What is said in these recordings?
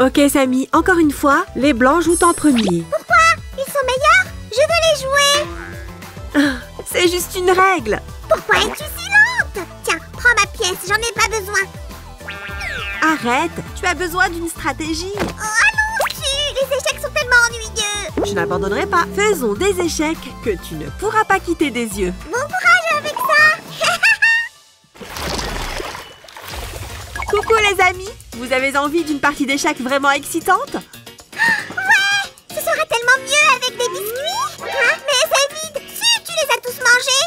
Ok, Samy, encore une fois, les blancs jouent en premier. Pourquoi? Ils sont meilleurs? Je veux les jouer. C'est juste une règle. Pourquoi es-tu si lente? Tiens, prends ma pièce, j'en ai pas besoin. Arrête, tu as besoin d'une stratégie. Oh, allons-tu? Les échecs sont tellement ennuyeux. Je n'abandonnerai pas. Faisons des échecs que tu ne pourras pas quitter des yeux. Bon courage avec ça. Coucou les amis, vous avez envie d'une partie d'échecs vraiment excitante? Ouais, ce serait tellement mieux avec des biscuits. Hein? Mais c'est vide. Si, tu les as tous mangés.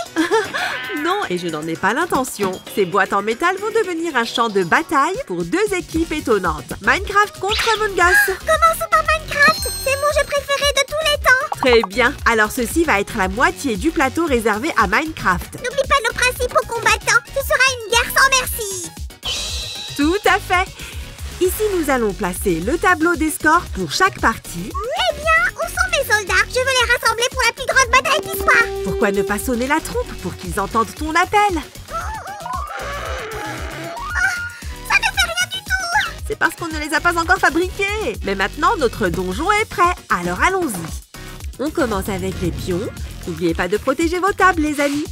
Non, et je n'en ai pas l'intention. Ces boîtes en métal vont devenir un champ de bataille pour deux équipes étonnantes. Minecraft contre Among Us. Commençons par Minecraft. C'est mon jeu préféré de tous les temps. Très bien, alors ceci va être la moitié du plateau réservé à Minecraft. N'oublie pas nos principaux combattants. Ce sera une guerre sans merci. Tout à fait. Ici, nous allons placer le tableau des scores pour chaque partie. Eh bien, où sont mes soldats? Je veux les rassembler pour la plus grande bataille qui soit. Pourquoi ne pas sonner la trompe pour qu'ils entendent ton appel? Ça ne fait rien du tout. C'est parce qu'on ne les a pas encore fabriqués. Mais maintenant, notre donjon est prêt. Alors allons-y. On commence avec les pions. N'oubliez pas de protéger vos tables, les amis.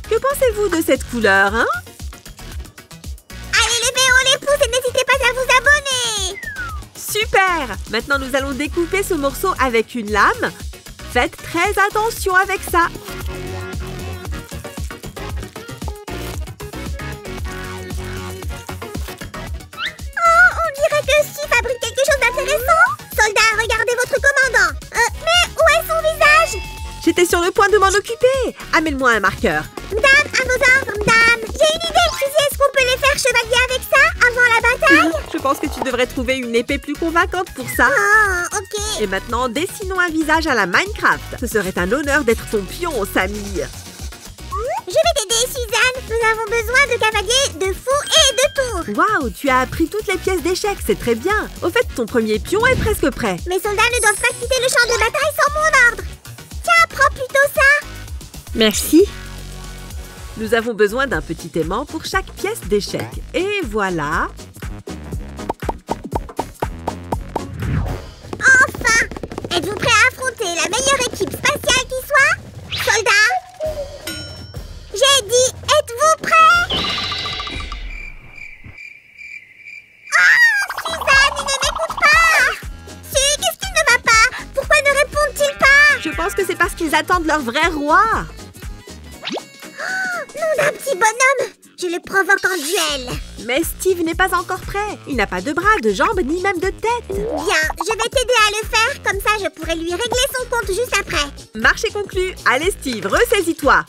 Que pensez-vous de cette couleur, hein? Allez, levez-haut les pouces et n'hésitez pas à vous abonner. Super! Maintenant, nous allons découper ce morceau avec une lame. Faites très attention avec ça. Oh, on dirait que Steve fabrique quelque chose d'intéressant. Soldats, regardez votre commandant. Mais où est son visage? J'étais sur le point de m'en occuper. Amène-moi un marqueur. Madame, à vos ordres, madame. J'ai une idée. Suzy, est-ce qu'on peut les faire chevalier avec ça avant la bataille? Je pense que tu devrais trouver une épée plus convaincante pour ça. Oh, ok. Et maintenant, dessinons un visage à la Minecraft. Ce serait un honneur d'être ton pion, Samy. Je vais t'aider, Suzanne. Nous avons besoin de cavaliers, de fous et de tours. Waouh, tu as appris toutes les pièces d'échecs, c'est très bien. Au fait, ton premier pion est presque prêt. Mes soldats ne doivent pas quitter le champ de bataille sans mon ordre. Tiens, prends plutôt ça. Merci. Nous avons besoin d'un petit aimant pour chaque pièce d'échec. Et voilà. Enfin! Êtes-vous prêts à affronter la meilleure équipe spatiale qui soit? Soldats! J'ai dit, êtes-vous prêts? Ah! Suzanne, il ne m'écoute pas! Si, qu'est-ce qui ne va pas? Pourquoi ne répondent-ils pas? Je pense que c'est parce qu'ils attendent leur vrai roi. Nom d'un petit bonhomme! Je le provoque en duel. Mais Steve n'est pas encore prêt. Il n'a pas de bras, de jambes, ni même de tête. Bien, je vais t'aider à le faire, comme ça je pourrai lui régler son compte juste après. Marché conclu. Allez Steve, ressaisis-toi.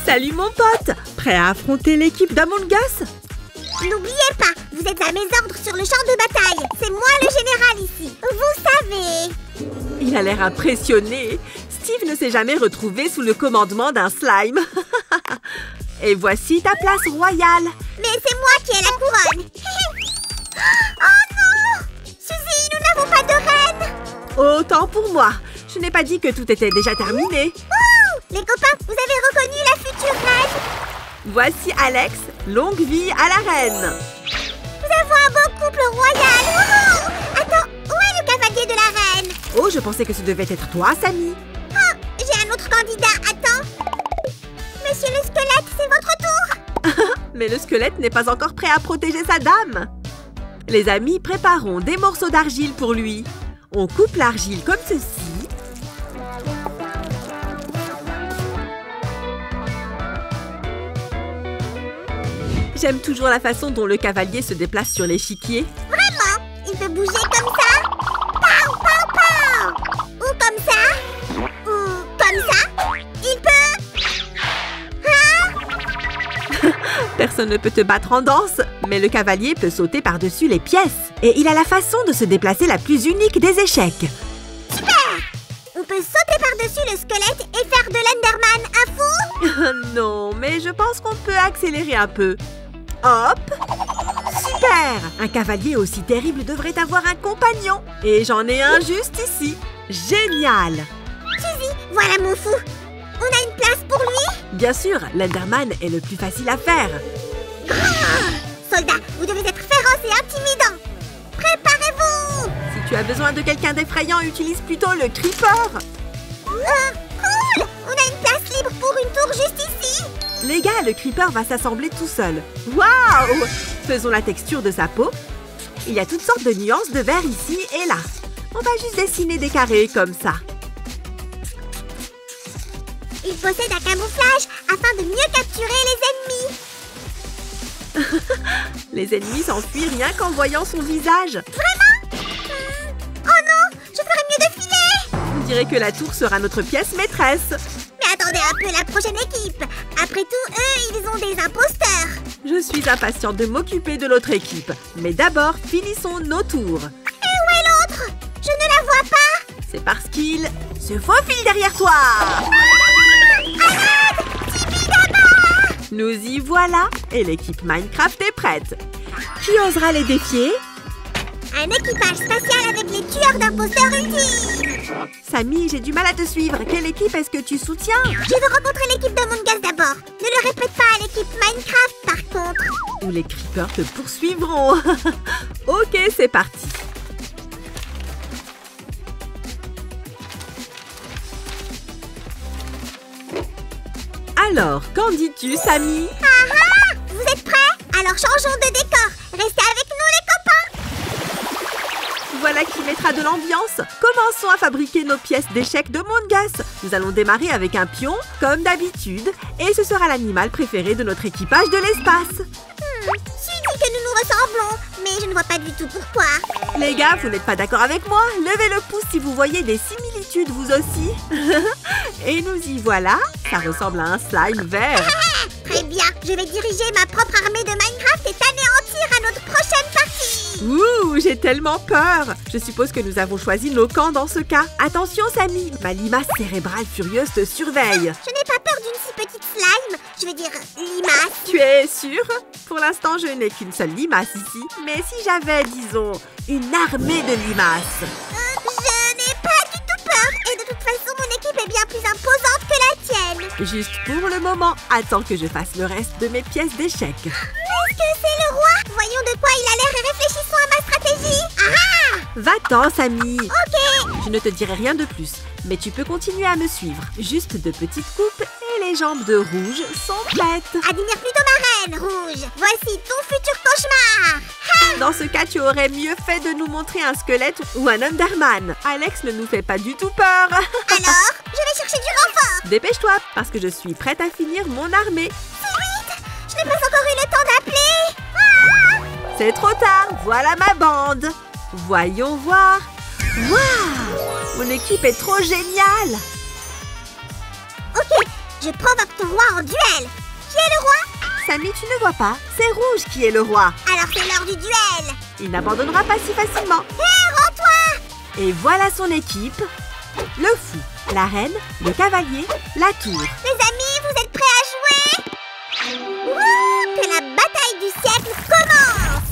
Salut mon pote. Prêt à affronter l'équipe d'Among Us? N'oubliez pas, vous êtes à mes ordres sur le champ de bataille. C'est moi le général ici. Vous savez. Il a l'air impressionné. Steve ne s'est jamais retrouvé sous le commandement d'un slime. Et voici ta place royale. Mais c'est moi qui ai la couronne. Oh non! Suzy, nous n'avons pas de reine. Autant pour moi. Je n'ai pas dit que tout était déjà terminé. Wouh! Les copains, vous avez reconnu la future reine? Voici Alex. Longue vie à la reine. Nous avons un beau couple royal. Wouhou! Attends, où est le cavalier de la reine? Oh, je pensais que ce devait être toi, Samy. Oh, j'ai un autre candidat. Attends. Monsieur le squelette, c'est votre tour. Mais le squelette n'est pas encore prêt à protéger sa dame. Les amis, préparons des morceaux d'argile pour lui. On coupe l'argile comme ceci. J'aime toujours la façon dont le cavalier se déplace sur l'échiquier. Vraiment? Il peut bouger comme ça? Pow, pow, pow! Ou comme ça? Ou comme ça? Il peut... Hein? Personne ne peut te battre en danse, mais le cavalier peut sauter par-dessus les pièces. Et il a la façon de se déplacer la plus unique des échecs. Super! On peut sauter par-dessus le squelette et faire de l'Enderman un fou? Non, mais je pense qu'on peut accélérer un peu. Hop! Super! Un cavalier aussi terrible devrait avoir un compagnon. Et j'en ai un juste ici. Génial! Suzy, voilà mon fou. On a une place pour lui? Bien sûr, l'Enderman est le plus facile à faire. Soldats, vous as besoin de quelqu'un d'effrayant, utilise plutôt le creeper. Cool! On a une place libre pour une tour juste ici. Les gars, le creeper va s'assembler tout seul. Waouh! Faisons la texture de sa peau. Il y a toutes sortes de nuances de vert ici et là. On va juste dessiner des carrés comme ça. Il possède un camouflage afin de mieux capturer les ennemis. Les ennemis s'enfuient rien qu'en voyant son visage. Vraiment? Oh non! Je ferais mieux de filer! On dirait que la tour sera notre pièce maîtresse. Mais attendez un peu, la prochaine équipe. Après tout, eux, ils ont des imposteurs. Je suis impatiente de m'occuper de l'autre équipe. Mais d'abord, finissons nos tours. Et où est l'autre? Je ne la vois pas. C'est parce qu'il se faufile derrière toi. Nous y voilà. Et l'équipe Minecraft est prête. Qui osera les défier? Un équipage spatial avec les tueurs d'imposteurs ultimes. Samy, j'ai du mal à te suivre. Quelle équipe est-ce que tu soutiens? Je veux rencontrer l'équipe d'Among Us d'abord. Ne le répète pas à l'équipe Minecraft, par contre. Ou les creepers te poursuivront. Ok, c'est parti. Alors, qu'en dis-tu, Samy? Ah ah! Vous êtes prêts? Alors changeons de décor. Restez avec nous, les copains. Voilà qui mettra de l'ambiance. Commençons à fabriquer nos pièces d'échecs de Among Us. Nous allons démarrer avec un pion, comme d'habitude. Et ce sera l'animal préféré de notre équipage de l'espace. Su dit que nous nous ressemblons, mais je ne vois pas du tout pourquoi. Les gars, vous n'êtes pas d'accord avec moi? Levez le pouce si vous voyez des similitudes, vous aussi. Et nous y voilà. Ça ressemble à un slime vert. Très bien, je vais diriger ma propre armée de Minecraft et t'anéantir à notre prochaine partie. Ouh, j'ai tellement peur. Je suppose que nous avons choisi nos camps dans ce cas. Attention, Samy, ma limace cérébrale furieuse te surveille. Je n'ai pas peur d'une si petite slime. Je veux dire, limace. Tu es sûre? Pour l'instant, je n'ai qu'une seule limace ici. Mais si j'avais, disons, une armée de limaces. Je n'ai pas du tout peur. Et de toute façon, mon équipe est bien plus imposante que la tienne. Juste pour le moment, attends que je fasse le reste de mes pièces d'échecs. Est-ce que c'est le roi? Voyons de quoi il a l'air et réfléchissons à ma stratégie. Ah! Va-t'en, Samy. Ok. Je ne te dirai rien de plus, mais tu peux continuer à me suivre. Juste de petites coupes et les jambes de rouge sont prêtes. Admire plutôt ma reine, rouge. Voici ton futur cauchemar. Ha! Dans ce cas, tu aurais mieux fait de nous montrer un squelette ou un Enderman. Alex ne nous fait pas du tout peur. Alors, je vais chercher du renfort. Dépêche-toi, parce que je suis prête à finir mon armée. Je n'ai pas encore eu le temps d'appeler. Ah! C'est trop tard, voilà ma bande. Voyons voir. Waouh! Mon équipe est trop géniale. Ok, je provoque ton roi en duel. Qui est le roi? Samy, tu ne vois pas, c'est Rouge qui est le roi. Alors c'est l'heure du duel. Il n'abandonnera pas si facilement. Hé, rends-toi! Et voilà son équipe. Le fou, la reine, le cavalier, la tour. Les amis, vous êtes prêts à jouer? Wouh! Que la bataille du siècle commence!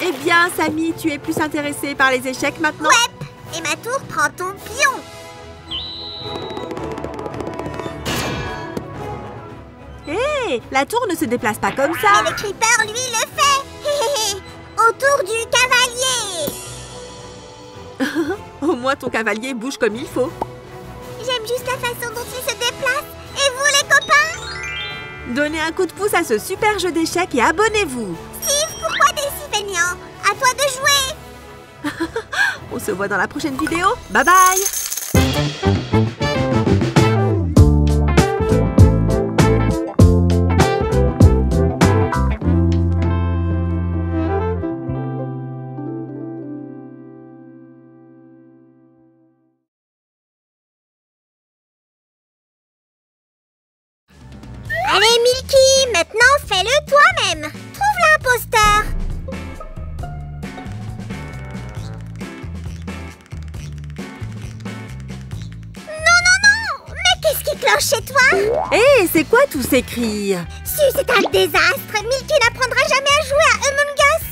Eh bien, Samy, tu es plus intéressée par les échecs maintenant? Ouais, et ma tour prend ton pion. Hé, la tour ne se déplace pas comme ça. Mais le creeper, lui, le fait. Hé, hé, hé. Autour du cavalier. Au moins, ton cavalier bouge comme il faut. J'aime juste la façon dont il se déplace. Et vous, les copains? Donnez un coup de pouce à ce super jeu d'échecs et abonnez-vous. Steve, pourquoi t'es si feignant? À toi de jouer. On se voit dans la prochaine vidéo. Bye bye. Allez, Milky, maintenant fais-le toi-même. Trouve l'imposteur. Non, mais qu'est-ce qui cloche chez toi? Hé, c'est quoi tous ces cris? Si, c'est un désastre. Milky n'apprendra jamais à jouer à Among Us.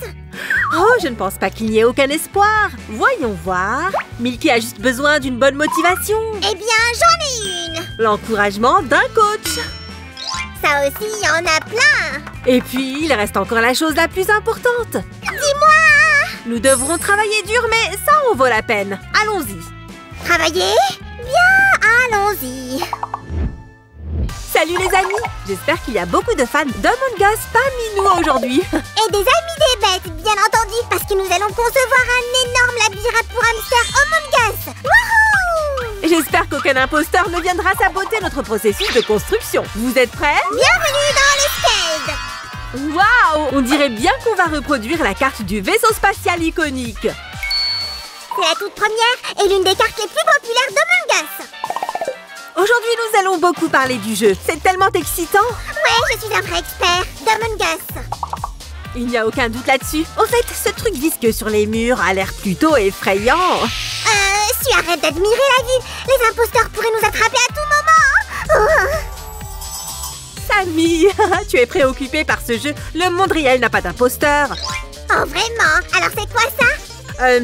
Oh, je ne pense pas qu'il n'y ait aucun espoir. Voyons voir. Milky a juste besoin d'une bonne motivation. Eh bien, j'en ai une. L'encouragement d'un coach. Ça aussi, il y en a plein. Et puis, il reste encore la chose la plus importante. Dis-moi. Nous devrons travailler dur, mais ça en vaut la peine. Allons-y. Travailler? Bien, allons-y. Salut les amis. J'espère qu'il y a beaucoup de fans d'Among Us parmi nous aujourd'hui. Et des amis des bêtes, bien entendu, parce que nous allons concevoir un énorme labyrinthe pour hamster Among Us. Wouhou! J'espère qu'aucun imposteur ne viendra saboter notre processus de construction. Vous êtes prêts? Bienvenue dans le skate. Waouh! On dirait bien qu'on va reproduire la carte du vaisseau spatial iconique. C'est la toute première et l'une des cartes les plus populaires d'Among Us. Aujourd'hui, nous allons beaucoup parler du jeu. C'est tellement excitant. Ouais, je suis un vrai expert d'Among Us. Il n'y a aucun doute là-dessus. Au fait, ce truc visqueux sur les murs a l'air plutôt effrayant. Si arrête d'admirer la vue. Les imposteurs pourraient nous attraper à tout moment. Sammy, tu es préoccupée par ce jeu. Le monde réel n'a pas d'imposteur. Oh, vraiment? Alors c'est quoi ça?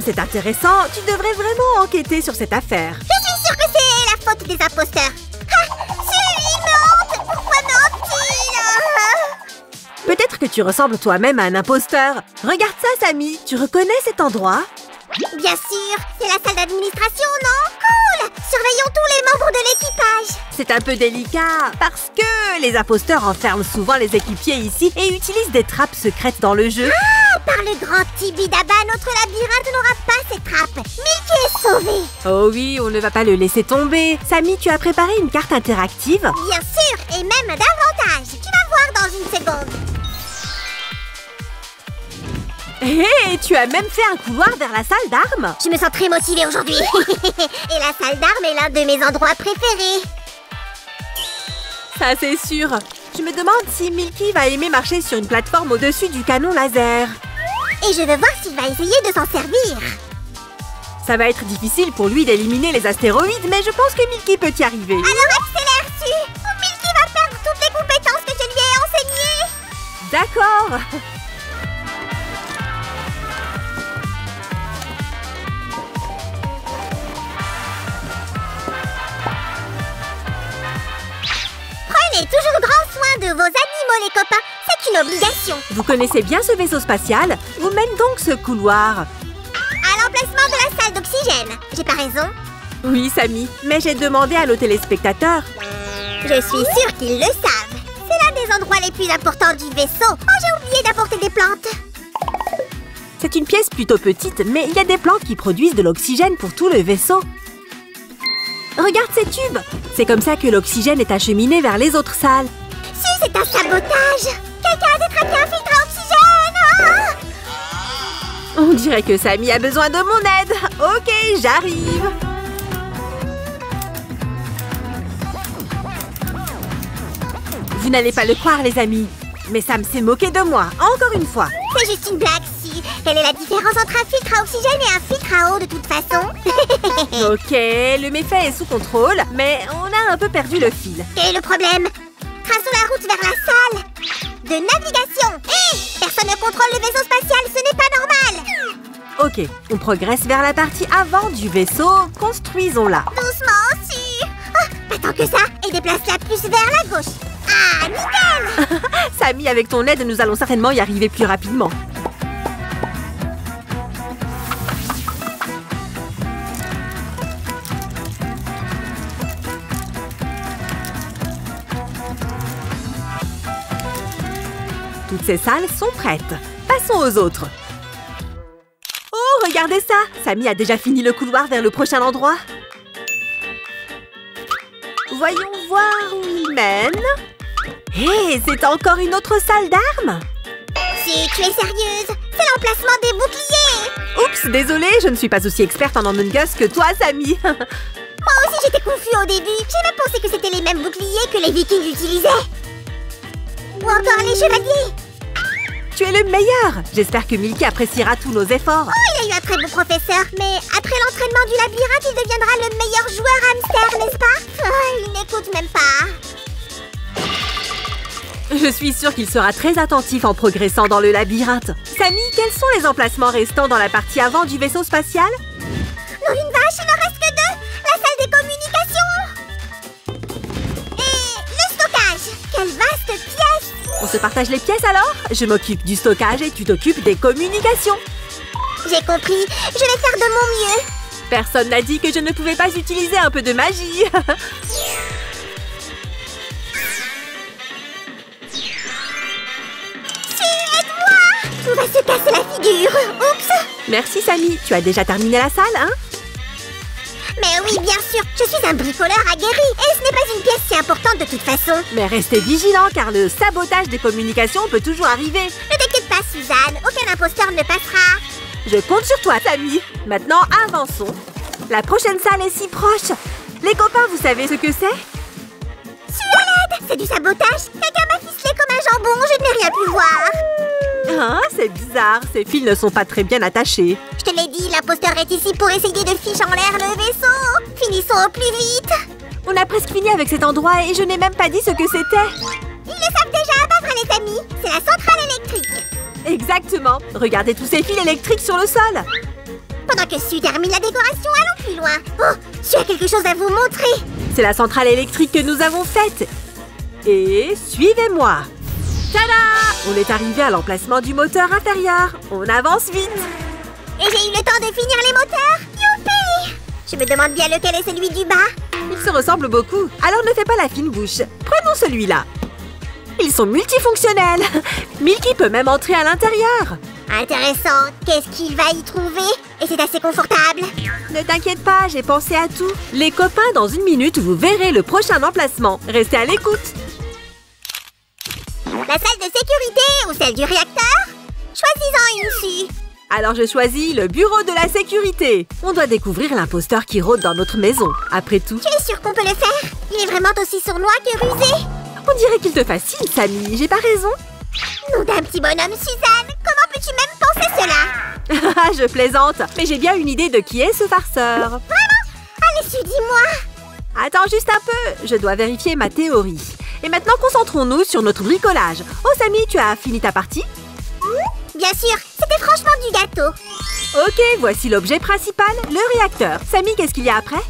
C'est intéressant. Tu devrais vraiment enquêter sur cette affaire. Je suis sûre que c'est la faute des imposteurs. Ah, il me hante. Pourquoi me hante-t-il? Peut-être que tu ressembles toi-même à un imposteur. Regarde ça, Sammy. Tu reconnais cet endroit? Bien sûr, c'est la salle d'administration, non? Cool! Surveillons tous les membres de l'équipage. C'est un peu délicat, parce que les imposteurs enferment souvent les équipiers ici et utilisent des trappes secrètes dans le jeu. Ah, par le grand Tibidaba, notre labyrinthe n'aura pas ces trappes. Milky est sauvé. Oh oui, on ne va pas le laisser tomber. Sammy, tu as préparé une carte interactive? Bien sûr, et même davantage. Tu vas voir dans une seconde. Hé, tu as même fait un couloir vers la salle d'armes? Je me sens très motivée aujourd'hui. Et la salle d'armes est l'un de mes endroits préférés. Ça, c'est sûr. Je me demande si Milky va aimer marcher sur une plateforme au-dessus du canon laser. Et je veux voir s'il va essayer de s'en servir. Ça va être difficile pour lui d'éliminer les astéroïdes, mais je pense que Milky peut y arriver. Alors accélère, Su. Milky va perdre toutes les compétences que je lui ai enseignées. D'accord. Prenez toujours grand soin de vos animaux, les copains. C'est une obligation. Vous connaissez bien ce vaisseau spatial? Où mène donc ce couloir? À l'emplacement de la salle d'oxygène. J'ai pas raison? Oui, Sammy, mais j'ai demandé à nos téléspectateurs. Je suis sûre qu'ils le savent. C'est l'un des endroits les plus importants du vaisseau. Oh, j'ai oublié d'apporter des plantes. C'est une pièce plutôt petite, mais il y a des plantes qui produisent de l'oxygène pour tout le vaisseau. Regarde ces tubes! C'est comme ça que l'oxygène est acheminé vers les autres salles. Si, c'est un sabotage! Quelqu'un a détraqué un filtre à oxygène! On dirait que Sammy a besoin de mon aide. Ok, j'arrive. Vous n'allez pas le croire, les amis. Mais Sam s'est moqué de moi, encore une fois. C'est juste une blague, si. Quelle est la différence entre un filtre à oxygène et un filtre à eau, de toute façon? Ok, le méfait est sous contrôle, mais on a un peu perdu le fil. Quel est le problème? Traçons la route vers la salle de navigation. Hé! Personne ne contrôle le vaisseau spatial, ce n'est pas normal! Ok, on progresse vers la partie avant du vaisseau. Construisons-la. Doucement, si. Pas tant que ça, et déplace-la plus vers la gauche. Ah, nickel! Sammy, avec ton aide, nous allons certainement y arriver plus rapidement. Toutes ces salles sont prêtes. Passons aux autres. Oh, regardez ça! Samy a déjà fini le couloir vers le prochain endroit. Voyons voir où il mène. Hé, c'est encore une autre salle d'armes? Si tu es sérieuse, c'est l'emplacement des boucliers. Oups, désolée, je ne suis pas aussi experte en Among Us que toi, Samy. Moi aussi, j'étais confus au début. J'ai même pensé que c'était les mêmes boucliers que les Vikings utilisaient. Ou encore les chevaliers. Tu es le meilleur. J'espère que Milky appréciera tous nos efforts. Oh, il a eu un très bon professeur. Mais après l'entraînement du labyrinthe, il deviendra le meilleur joueur hamster, n'est-ce pas? Oh, il n'écoute même pas. Je suis sûre qu'il sera très attentif en progressant dans le labyrinthe. Samy, quels sont les emplacements restants dans la partie avant du vaisseau spatial? Non, une vache, il n'en reste que deux. La salle des communications. Et le stockage. Quelle vaste pièce. On se partage les pièces alors? Je m'occupe du stockage et tu t'occupes des communications. J'ai compris. Je vais faire de mon mieux. Personne n'a dit que je ne pouvais pas utiliser un peu de magie. Tout va se casser la figure. Oups. Merci, Samy. Tu as déjà terminé la salle, hein? Mais oui, bien sûr. Je suis un bricoleur aguerri. Et ce n'est pas une pièce si importante de toute façon. Mais restez vigilants, car le sabotage des communications peut toujours arriver. Ne t'inquiète pas, Suzanne. Aucun imposteur ne passera. Je compte sur toi, Samy. Maintenant, avançons. La prochaine salle est si proche. Les copains, vous savez ce que c'est? Sualed, c'est du sabotage. Quelqu'un m'a ficelé comme un jambon. Je n'ai rien pu voir. Hein, c'est bizarre. Ces fils ne sont pas très bien attachés. Je te l'ai dit, l'imposteur est ici pour essayer de ficher en l'air le vaisseau. Finissons au plus vite. On a presque fini avec cet endroit et je n'ai même pas dit ce que c'était. Ils le savent déjà, pas vrai les amis. C'est la centrale électrique. Exactement. Regardez tous ces fils électriques sur le sol. Pendant que Su termine la décoration, allons plus loin. Oh, Su a quelque chose à vous montrer. C'est la centrale électrique que nous avons faite. Et suivez-moi. Tada! On est arrivé à l'emplacement du moteur inférieur. On avance vite. Et j'ai eu le temps de finir les moteurs. Youpi! Je me demande bien lequel est celui du bas. Ils se ressemblent beaucoup. Alors ne fais pas la fine bouche. Prenons celui-là. Ils sont multifonctionnels. Milky peut même entrer à l'intérieur. Intéressant. Qu'est-ce qu'il va y trouver? Et c'est assez confortable. Ne t'inquiète pas, j'ai pensé à tout. Les copains, dans une minute, vous verrez le prochain emplacement. Restez à l'écoute. La salle de sécurité ou celle du réacteur? Choisis-en une, Su. Alors je choisis le bureau de la sécurité. On doit découvrir l'imposteur qui rôde dans notre maison. Après tout... Tu es sûre qu'on peut le faire? Il est vraiment aussi sournois que rusé. On dirait qu'il te fascine, Samy. J'ai pas raison? Nom d'un petit bonhomme, Suzanne. Comment peux-tu même penser cela? Je plaisante. Mais j'ai bien une idée de qui est ce farceur. Vraiment? Allez, Su, dis-moi. Attends juste un peu. Je dois vérifier ma théorie. Et maintenant, concentrons-nous sur notre bricolage. Oh, Samy, tu as fini ta partie? Bien sûr, c'était franchement du gâteau. Ok, voici l'objet principal, le réacteur. Samy, qu'est-ce qu'il y a après?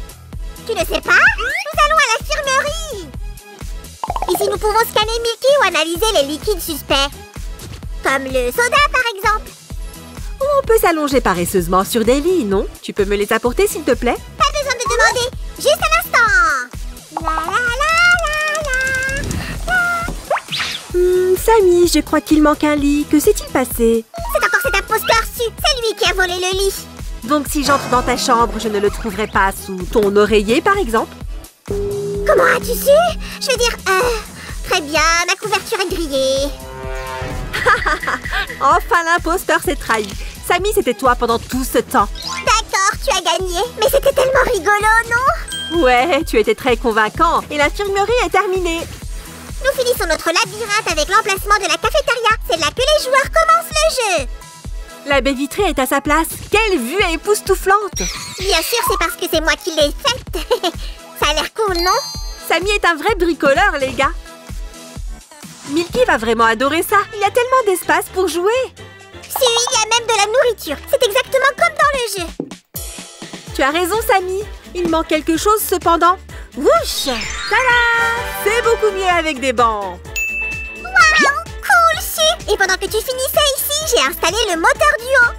Tu ne sais pas? Nous allons à l'infirmerie. Ici, nous pouvons scanner Milky ou analyser les liquides suspects. Comme le soda, par exemple. Ou on peut s'allonger paresseusement sur des lits, non? Tu peux me les apporter, s'il te plaît? Pas besoin de demander. Juste un instant. La la la la la. Samy, je crois qu'il manque un lit. Que s'est-il passé? C'est encore cet imposteur, Su. C'est lui qui a volé le lit. Donc si j'entre dans ta chambre, je ne le trouverai pas sous ton oreiller, par exemple? Comment as-tu su? Je veux dire, très bien, ma couverture est grillée. Enfin, l'imposteur s'est trahi. Samy, c'était toi pendant tout ce temps. D'accord, tu as gagné. Mais c'était tellement rigolo, non? Ouais, tu étais très convaincant. Et l'infirmerie est terminée. Nous finissons notre labyrinthe avec l'emplacement de la cafétéria. C'est là que les joueurs commencent le jeu. La baie vitrée est à sa place. Quelle vue époustouflante! Bien sûr, c'est parce que c'est moi qui l'ai faite. Ça a l'air cool, non? Samy est un vrai bricoleur, les gars. Milky va vraiment adorer ça. Il y a tellement d'espace pour jouer. Si, il y a même de la nourriture. C'est exactement comme dans le jeu. Tu as raison, Samy. Il manque quelque chose, cependant. Wouch! Tada! C'est beaucoup mieux avec des bancs. Waouh! Cool, Su! Et pendant que tu finissais ici, j'ai installé le moteur du haut.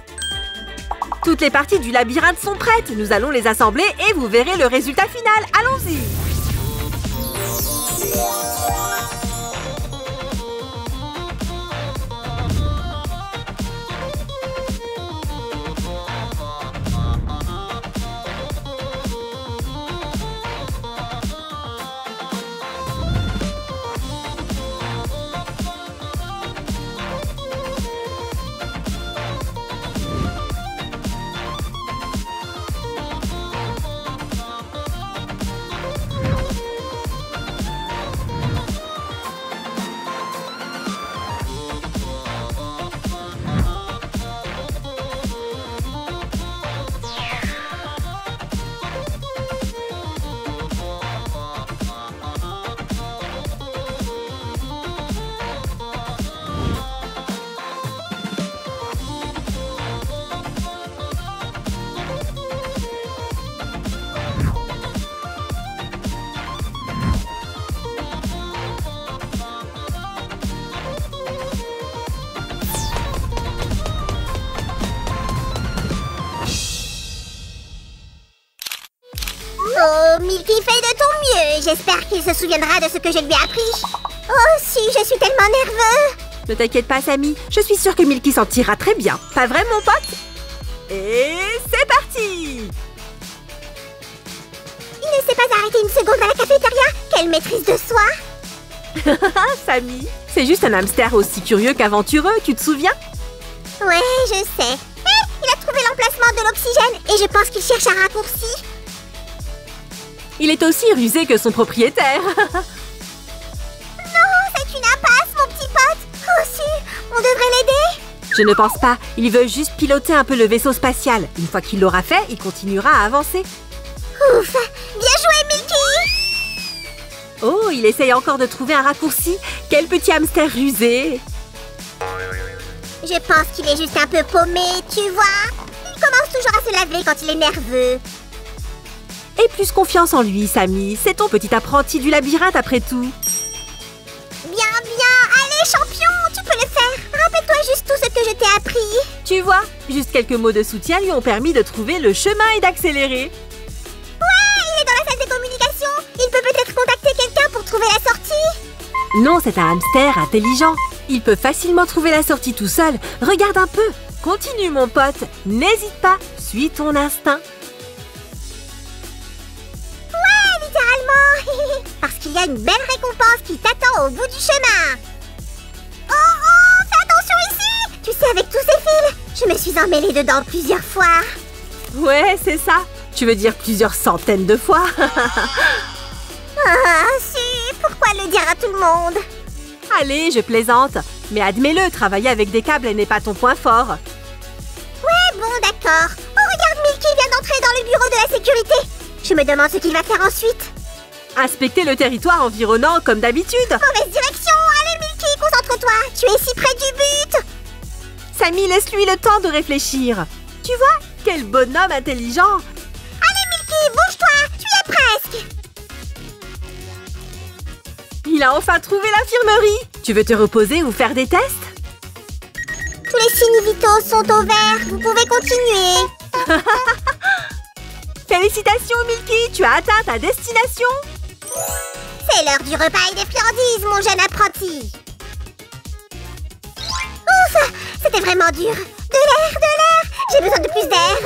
Toutes les parties du labyrinthe sont prêtes. Nous allons les assembler et vous verrez le résultat final. Allons-y! Oh, Milky, fais de ton mieux. J'espère qu'il se souviendra de ce que je lui ai appris. Oh si, je suis tellement nerveux. Ne t'inquiète pas, Sammy. Je suis sûre que Milky s'en tirera très bien. Pas vrai, mon pote? Et c'est parti! Il ne s'est pas arrêté une seconde à la cafétéria. Quelle maîtrise de soi. Sammy, c'est juste un hamster aussi curieux qu'aventureux, tu te souviens? Ouais, je sais. Hé, il a trouvé l'emplacement de l'oxygène et je pense qu'il cherche un raccourci. Il est aussi rusé que son propriétaire. Non, c'est une impasse, mon petit pote. Oh si, on devrait l'aider. Je ne pense pas. Il veut juste piloter un peu le vaisseau spatial. Une fois qu'il l'aura fait, il continuera à avancer. Ouf, bien joué, Milky. Oh, il essaye encore de trouver un raccourci. Quel petit hamster rusé. Je pense qu'il est juste un peu paumé, tu vois. Il commence toujours à se laver quand il est nerveux. Aie plus confiance en lui, Sammy. C'est ton petit apprenti du labyrinthe après tout. Bien, bien. Allez, champion, tu peux le faire. Rappelle-toi juste tout ce que je t'ai appris. Tu vois, juste quelques mots de soutien lui ont permis de trouver le chemin et d'accélérer. Ouais, il est dans la salle de communication. Il peut peut-être contacter quelqu'un pour trouver la sortie. Non, c'est un hamster intelligent. Il peut facilement trouver la sortie tout seul. Regarde un peu. Continue, mon pote. N'hésite pas. Suis ton instinct. Ouais, littéralement. Parce qu'il y a une belle récompense qui t'attend au bout du chemin. Oh, oh, fais attention ici. Tu sais, avec tous ces fils, je me suis emmêlée dedans plusieurs fois. Ouais, c'est ça. Tu veux dire plusieurs centaines de fois. Ah, si, pourquoi le dire à tout le monde? Allez, je plaisante. Mais admets-le, travailler avec des câbles n'est pas ton point fort. Ouais, bon, d'accord. Oh, regarde, Milky vient d'entrer dans le bureau de la sécurité. Je me demande ce qu'il va faire ensuite. Inspecter le territoire environnant comme d'habitude. Mauvaise direction. Allez, Milky, concentre-toi. Tu es si près du but. Sammy, laisse-lui le temps de réfléchir. Tu vois, quel bonhomme intelligent. Allez, Milky, bouge-toi. Tu y es presque. Il a enfin trouvé l'infirmerie. Tu veux te reposer ou faire des tests? Tous les signes vitaux sont au vert. Vous pouvez continuer. Félicitations, Milky. Tu as atteint ta destination. C'est l'heure du repas et des friandises, mon jeune apprenti. Ouf, c'était vraiment dur. De l'air. J'ai besoin de plus d'air.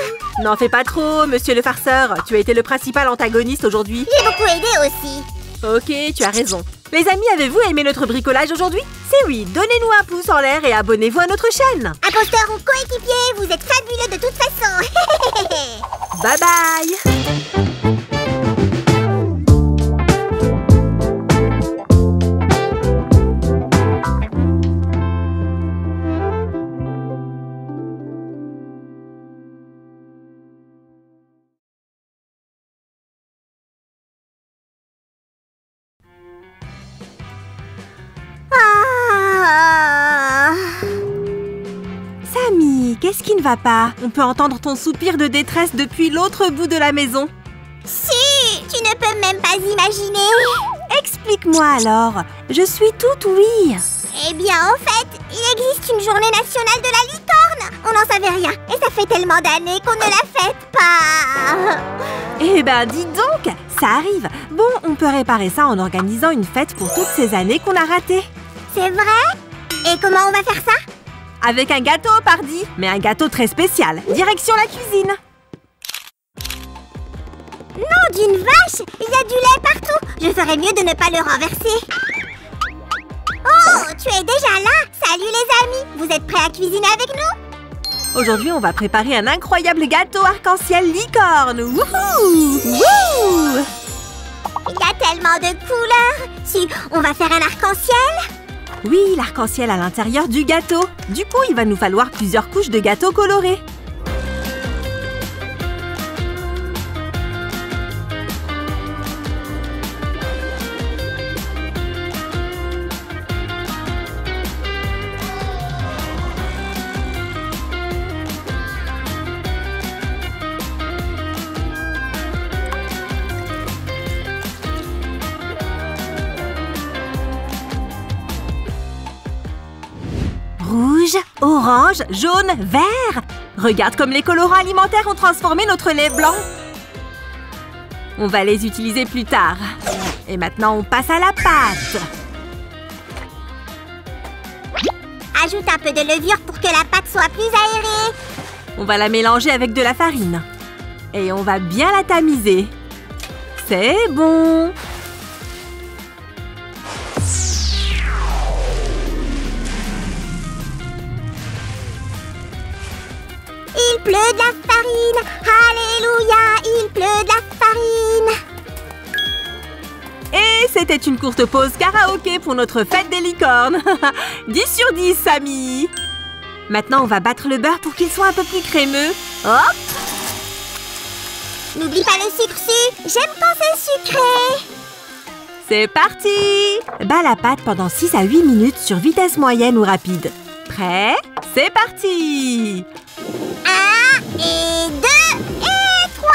N'en fais pas trop, monsieur le farceur. Tu as été le principal antagoniste aujourd'hui. J'ai beaucoup aidé aussi. Ok, tu as raison. Les amis, avez-vous aimé notre bricolage aujourd'hui? Si oui, donnez-nous un pouce en l'air et abonnez-vous à notre chaîne. Imposteur ou coéquipier, vous êtes fabuleux de toute façon. Bye bye. Sammy, qu'est-ce qui ne va pas? On peut entendre ton soupir de détresse depuis l'autre bout de la maison. Si, tu ne peux même pas imaginer. Explique-moi alors. Je suis toute oui. Eh bien, en fait, il existe une journée nationale de la licorne. On n'en savait rien. Et ça fait tellement d'années qu'on ne la fête pas. Eh ben, dis donc, ça arrive. Bon, on peut réparer ça en organisant une fête pour toutes ces années qu'on a ratées. C'est vrai? Et comment on va faire ça? Avec un gâteau, pardi. Mais un gâteau très spécial. Direction la cuisine. Non, d'une vache! Il y a du lait partout. Je ferais mieux de ne pas le renverser. Oh, tu es déjà là? Salut les amis! Vous êtes prêts à cuisiner avec nous? Aujourd'hui, on va préparer un incroyable gâteau arc-en-ciel licorne. Wouhou! Wouh! Il y a tellement de couleurs. Si, on va faire un arc-en-ciel? Oui, l'arc-en-ciel à l'intérieur du gâteau. Du coup, il va nous falloir plusieurs couches de gâteau coloré. Rouge, orange, jaune, vert. Regarde comme les colorants alimentaires ont transformé notre lait blanc. On va les utiliser plus tard. Et maintenant, on passe à la pâte. Ajoute un peu de levure pour que la pâte soit plus aérée. On va la mélanger avec de la farine. Et on va bien la tamiser. C'est bon! Il pleut de la farine. Alléluia, il pleut de la farine. Et c'était une courte pause karaoké pour notre fête des licornes. 10 sur 10, Samy. Maintenant, on va battre le beurre pour qu'il soit un peu plus crémeux. Hop! N'oublie pas le sucre j'aime quand c'est sucré. C'est parti! Bats la pâte pendant 6 à 8 minutes sur vitesse moyenne ou rapide. Prêt? C'est parti! 1 et 2 et 3.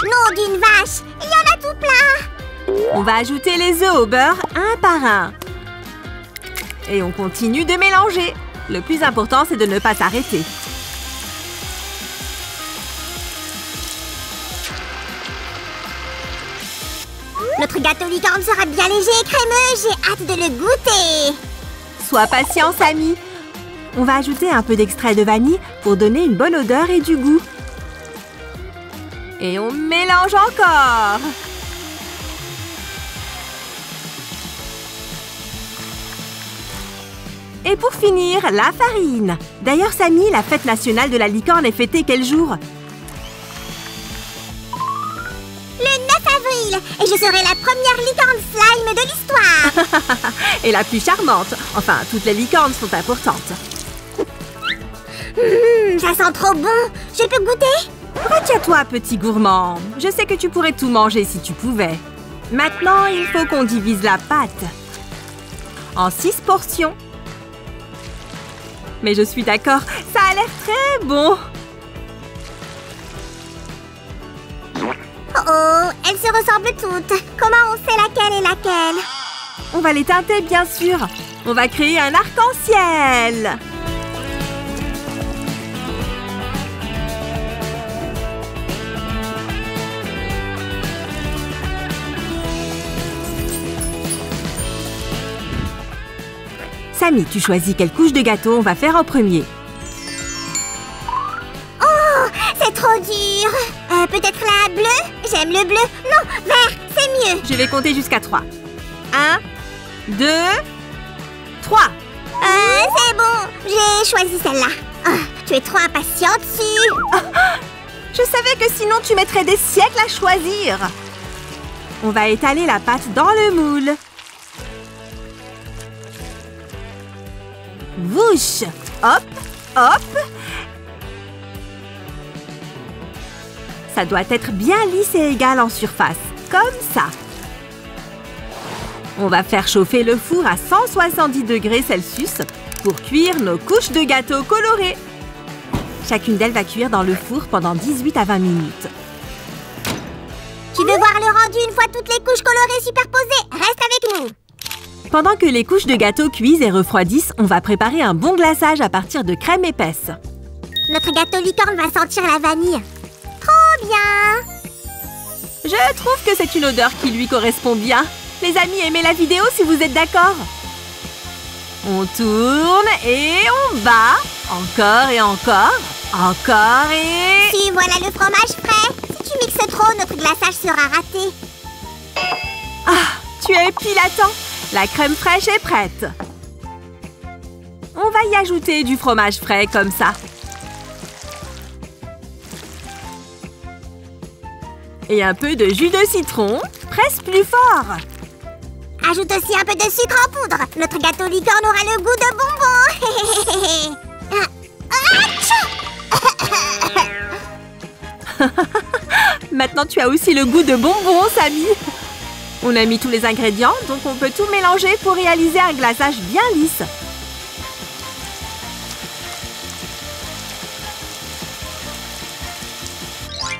Nom d'une vache, il y en a tout plein. On va ajouter les œufs au beurre un par un. Et on continue de mélanger. Le plus important, c'est de ne pas s'arrêter. Notre gâteau licorne sera bien léger et crémeux. J'ai hâte de le goûter. Sois patient, Samy. On va ajouter un peu d'extrait de vanille pour donner une bonne odeur et du goût. Et on mélange encore. Et pour finir, la farine. D'ailleurs, Samy, la fête nationale de la licorne est fêtée quel jour? Le 9 avril. Et je serai la première licorne slime de l'histoire. Et la plus charmante. Enfin, toutes les licornes sont importantes. Ça sent trop bon. Je peux goûter? Retiens-toi, petit gourmand. Je sais que tu pourrais tout manger si tu pouvais. Maintenant, il faut qu'on divise la pâte en 6 portions. Mais je suis d'accord, ça a l'air très bon. Oh, elles se ressemblent toutes. Comment on sait laquelle est laquelle? On va les teinter, bien sûr. On va créer un arc-en-ciel. Samy, tu choisis quelle couche de gâteau on va faire en premier. Oh, c'est trop dur. Peut-être la bleue? J'aime le bleu. Non, vert, c'est mieux. Je vais compter jusqu'à 3. 1, 2, 3. C'est bon. J'ai choisi celle-là. Oh, tu es trop impatiente, Sue. Je savais que sinon tu mettrais des siècles à choisir. On va étaler la pâte dans le moule. Wouch! Hop, hop. Ça doit être bien lisse et égal en surface, comme ça. On va faire chauffer le four à 170 degrés Celsius pour cuire nos couches de gâteau colorées. Chacune d'elles va cuire dans le four pendant 18 à 20 minutes. Tu veux voir le rendu une fois toutes les couches colorées superposées? Reste avec nous. Pendant que les couches de gâteau cuisent et refroidissent, on va préparer un bon glaçage à partir de crème épaisse. Notre gâteau licorne va sentir la vanille. Trop bien! Je trouve que c'est une odeur qui lui correspond bien. Les amis, aimez la vidéo si vous êtes d'accord. On tourne et on bat. Encore et encore. Encore et... Si, voilà le fromage frais. Si tu mixes trop, notre glaçage sera raté. Ah, tu es pile à temps. La crème fraîche est prête. On va y ajouter du fromage frais comme ça. Et un peu de jus de citron. Presse plus fort. Ajoute aussi un peu de sucre en poudre. Notre gâteau licorne aura le goût de bonbons. Maintenant, tu as aussi le goût de bonbons, Samy. On a mis tous les ingrédients, donc on peut tout mélanger pour réaliser un glaçage bien lisse.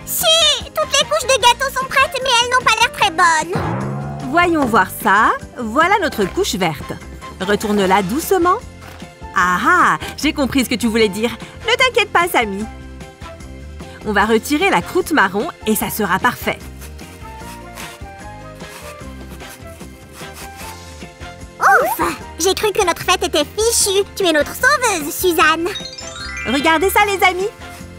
Si, toutes les couches de gâteau sont prêtes, mais elles n'ont pas l'air très bonnes. Voyons voir ça. Voilà notre couche verte. Retourne-la doucement. Ah ah, j'ai compris ce que tu voulais dire. Ne t'inquiète pas, Samy. On va retirer la croûte marron et ça sera parfait. Ouf! J'ai cru que notre fête était fichue. Tu es notre sauveuse, Suzanne. Regardez ça, les amis!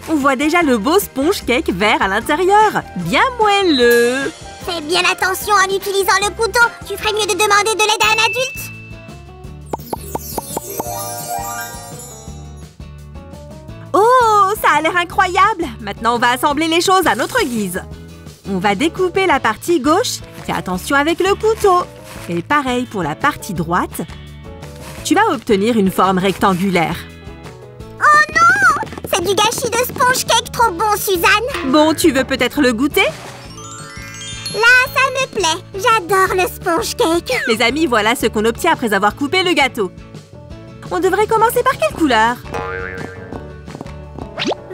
On voit déjà le beau sponge cake vert à l'intérieur. Bien moelleux! Fais bien attention en utilisant le couteau. Tu ferais mieux de demander de l'aide à un adulte. Oh, ça a l'air incroyable! Maintenant, on va assembler les choses à notre guise. On va découper la partie gauche. Fais attention avec le couteau. Et pareil pour la partie droite. Tu vas obtenir une forme rectangulaire. Oh non! C'est du gâchis de sponge cake trop bon, Suzanne. Bon, tu veux peut-être le goûter? Là, ça me plaît. J'adore le sponge cake. Les amis, voilà ce qu'on obtient après avoir coupé le gâteau. On devrait commencer par quelle couleur?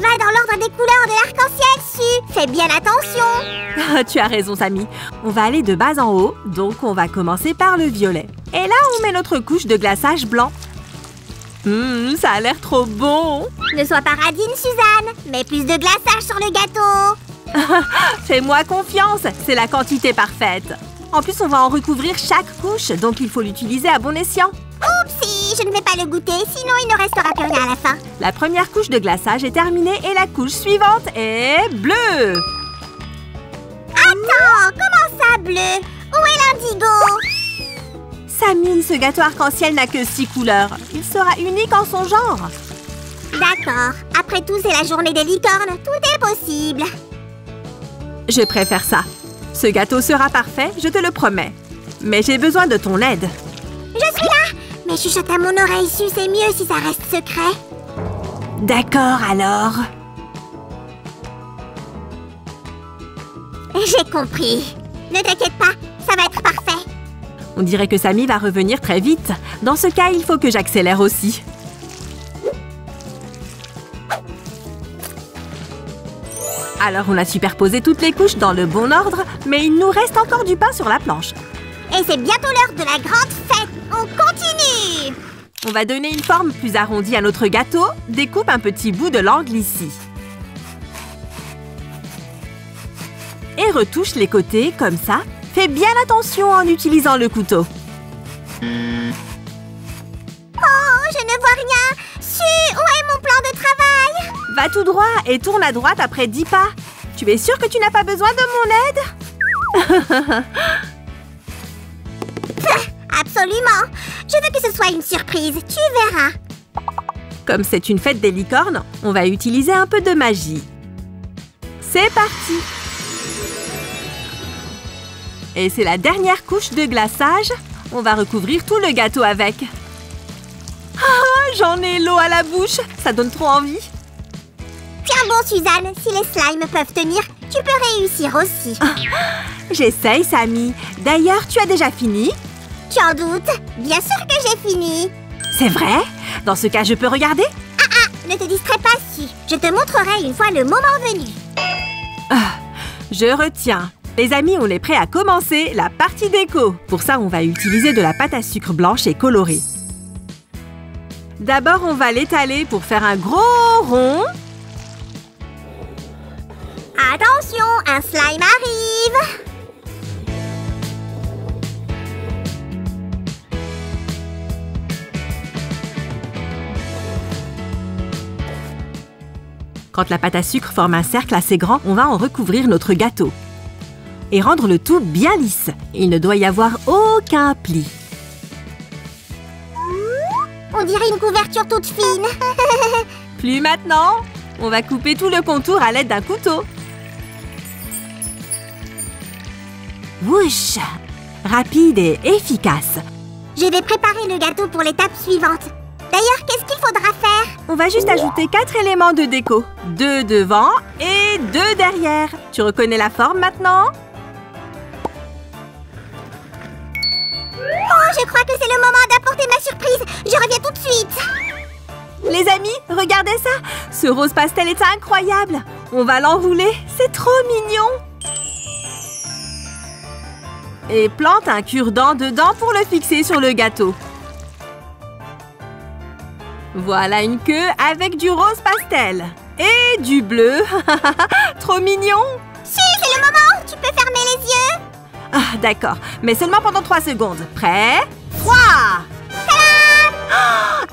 Va dans l'ordre des couleurs de l'arc-en-ciel, Su. Fais bien attention. Tu as raison, Samy. On va aller de bas en haut, donc on va commencer par le violet. Et là, on met notre couche de glaçage blanc. Ça a l'air trop bon. Ne sois pas radine, Suzanne. Mets plus de glaçage sur le gâteau. Fais-moi confiance, c'est la quantité parfaite. En plus, on va en recouvrir chaque couche, donc il faut l'utiliser à bon escient. Oupsie, je ne vais pas le goûter, sinon il ne restera plus rien à la fin. La première couche de glaçage est terminée et la couche suivante est bleue. Attends, comment ça, bleu? Où est l'indigo? Samy, ce gâteau arc-en-ciel n'a que 6 couleurs. Il sera unique en son genre. D'accord. Après tout, c'est la journée des licornes. Tout est possible. Je préfère ça. Ce gâteau sera parfait, je te le promets. Mais j'ai besoin de ton aide. Je suis là! Mais chuchote à mon oreille, Su, c'est mieux si ça reste secret. D'accord, alors. J'ai compris. Ne t'inquiète pas, ça va être parfait. On dirait que Samy va revenir très vite. Dans ce cas, il faut que j'accélère aussi. Alors, on a superposé toutes les couches dans le bon ordre, mais il nous reste encore du pain sur la planche. Et c'est bientôt l'heure de la grande fête. On continue! On va donner une forme plus arrondie à notre gâteau. Découpe un petit bout de l'angle ici. Et retouche les côtés comme ça. Fais bien attention en utilisant le couteau. Oh, je ne vois rien. Su, où est mon plan de travail? Va tout droit et tourne à droite après 10 pas. Tu es sûre que tu n'as pas besoin de mon aide? Absolument. Je veux que ce soit une surprise. Tu verras. Comme c'est une fête des licornes, on va utiliser un peu de magie. C'est parti! Et c'est la dernière couche de glaçage. On va recouvrir tout le gâteau avec. Ah, j'en ai l'eau à la bouche. Ça donne trop envie. Tiens bon, Suzanne. Si les slimes peuvent tenir, tu peux réussir aussi. J'essaye, Samy. D'ailleurs, tu as déjà fini? Tu en doutes? Bien sûr que j'ai fini. C'est vrai? Dans ce cas, je peux regarder? Ne te distrais pas, Su. Je te montrerai une fois le moment venu. Je retiens. Les amis, on est prêts à commencer la partie déco. Pour ça, on va utiliser de la pâte à sucre blanche et colorée. D'abord, on va l'étaler pour faire un gros rond. Attention, un slime arrive. Quand la pâte à sucre forme un cercle assez grand, on va en recouvrir notre gâteau. Et rendre le tout bien lisse. Il ne doit y avoir aucun pli. On dirait une couverture toute fine. Plus maintenant. On va couper tout le contour à l'aide d'un couteau. Wouch! Rapide et efficace. Je vais préparer le gâteau pour l'étape suivante. D'ailleurs, qu'est-ce qu'il faudra faire? On va juste ajouter 4 éléments de déco. 2 devant et 2 derrière. Tu reconnais la forme maintenant? Oh, je crois que c'est le moment d'apporter ma surprise. Je reviens tout de suite. Les amis, regardez ça. Ce rose pastel est incroyable. On va l'enrouler. C'est trop mignon. Et plante un cure-dent dedans pour le fixer sur le gâteau. Voilà une queue avec du rose pastel. Et du bleu. Trop mignon. Si, c'est le moment. Tu peux fermer les yeux. Ah, d'accord, mais seulement pendant 3 secondes. Prêt? 3.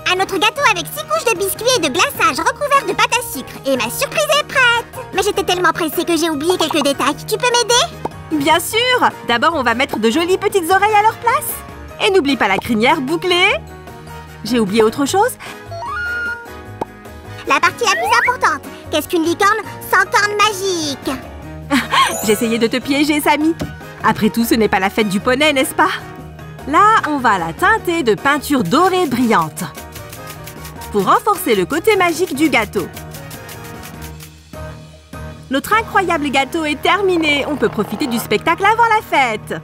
Un autre gâteau avec 6 couches de biscuits et de glaçage recouverts de pâte à sucre. Et ma surprise est prête. Mais j'étais tellement pressée que j'ai oublié quelques détails. Tu peux m'aider? Bien sûr. D'abord, on va mettre de jolies petites oreilles à leur place. Et n'oublie pas la crinière bouclée. J'ai oublié autre chose? La partie la plus importante. Qu'est-ce qu'une licorne sans cornes magiques? J'essayais de te piéger, Samy. Après tout, ce n'est pas la fête du poney, n'est-ce pas? Là, on va la teinter de peinture dorée brillante pour renforcer le côté magique du gâteau. Notre incroyable gâteau est terminé. On peut profiter du spectacle avant la fête.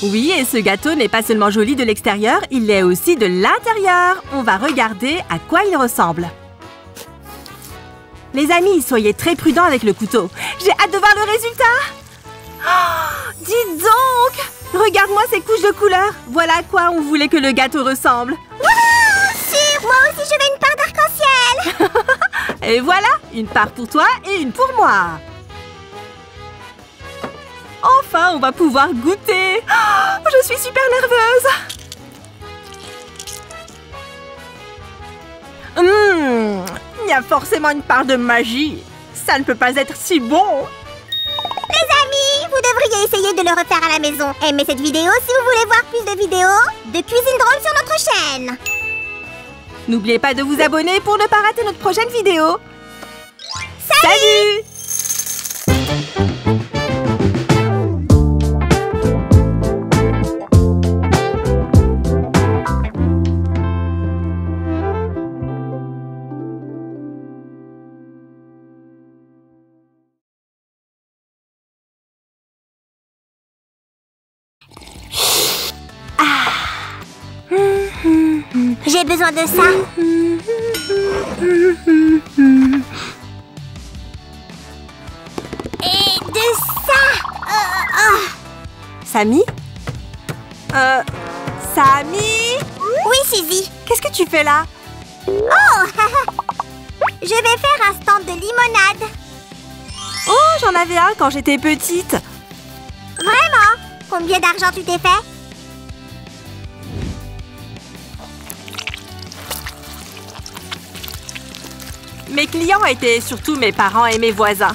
Oui, et ce gâteau n'est pas seulement joli de l'extérieur, il l'est aussi de l'intérieur. On va regarder à quoi il ressemble. Les amis, soyez très prudents avec le couteau. J'ai hâte de voir le résultat. Oh, dis donc! Regarde-moi ces couches de couleurs. Voilà à quoi on voulait que le gâteau ressemble. Wouhou! Sûr, moi aussi je veux une part d'arc-en-ciel. Et voilà, une part pour toi et une pour moi. Enfin, on va pouvoir goûter. Oh, je suis super nerveuse. Il y a forcément une part de magie. Ça ne peut pas être si bon. Les amis, vous devriez essayer de le refaire à la maison. Aimez cette vidéo si vous voulez voir plus de vidéos de cuisine drôle sur notre chaîne. N'oubliez pas de vous abonner pour ne pas rater notre prochaine vidéo. Salut! J'ai besoin de ça. Et de ça. Samy? Samy? Oui, Suzy. Qu'est-ce que tu fais là? Oh. Je vais faire un stand de limonade. Oh, j'en avais un quand j'étais petite. Vraiment? Combien d'argent tu t'es fait? Mes clients étaient surtout mes parents et mes voisins.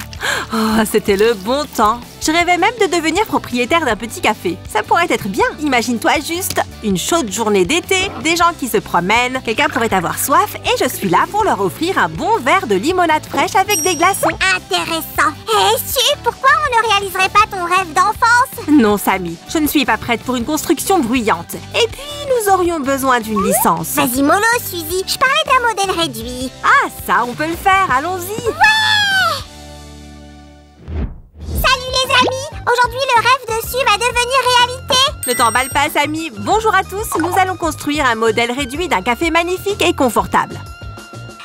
Oh, c'était le bon temps. Je rêvais même de devenir propriétaire d'un petit café. Ça pourrait être bien. Imagine-toi juste une chaude journée d'été, des gens qui se promènent, quelqu'un pourrait avoir soif et je suis là pour leur offrir un bon verre de limonade fraîche avec des glaçons. Intéressant. Et Su, pourquoi on ne réaliserait pas ton rêve d'enfance? Non, Samy, je ne suis pas prête pour une construction bruyante. Et puis, nous aurions besoin d'une licence. Vas-y, mollo, Suzy. Je parlais d'un modèle réduit. Ah, ça, on peut le faire. Allons-y. Ouais! Salut les amis! Aujourd'hui, le rêve de Su va devenir réalité. Ne t'emballe pas, Samy. Bonjour à tous. Nous allons construire un modèle réduit d'un café magnifique et confortable.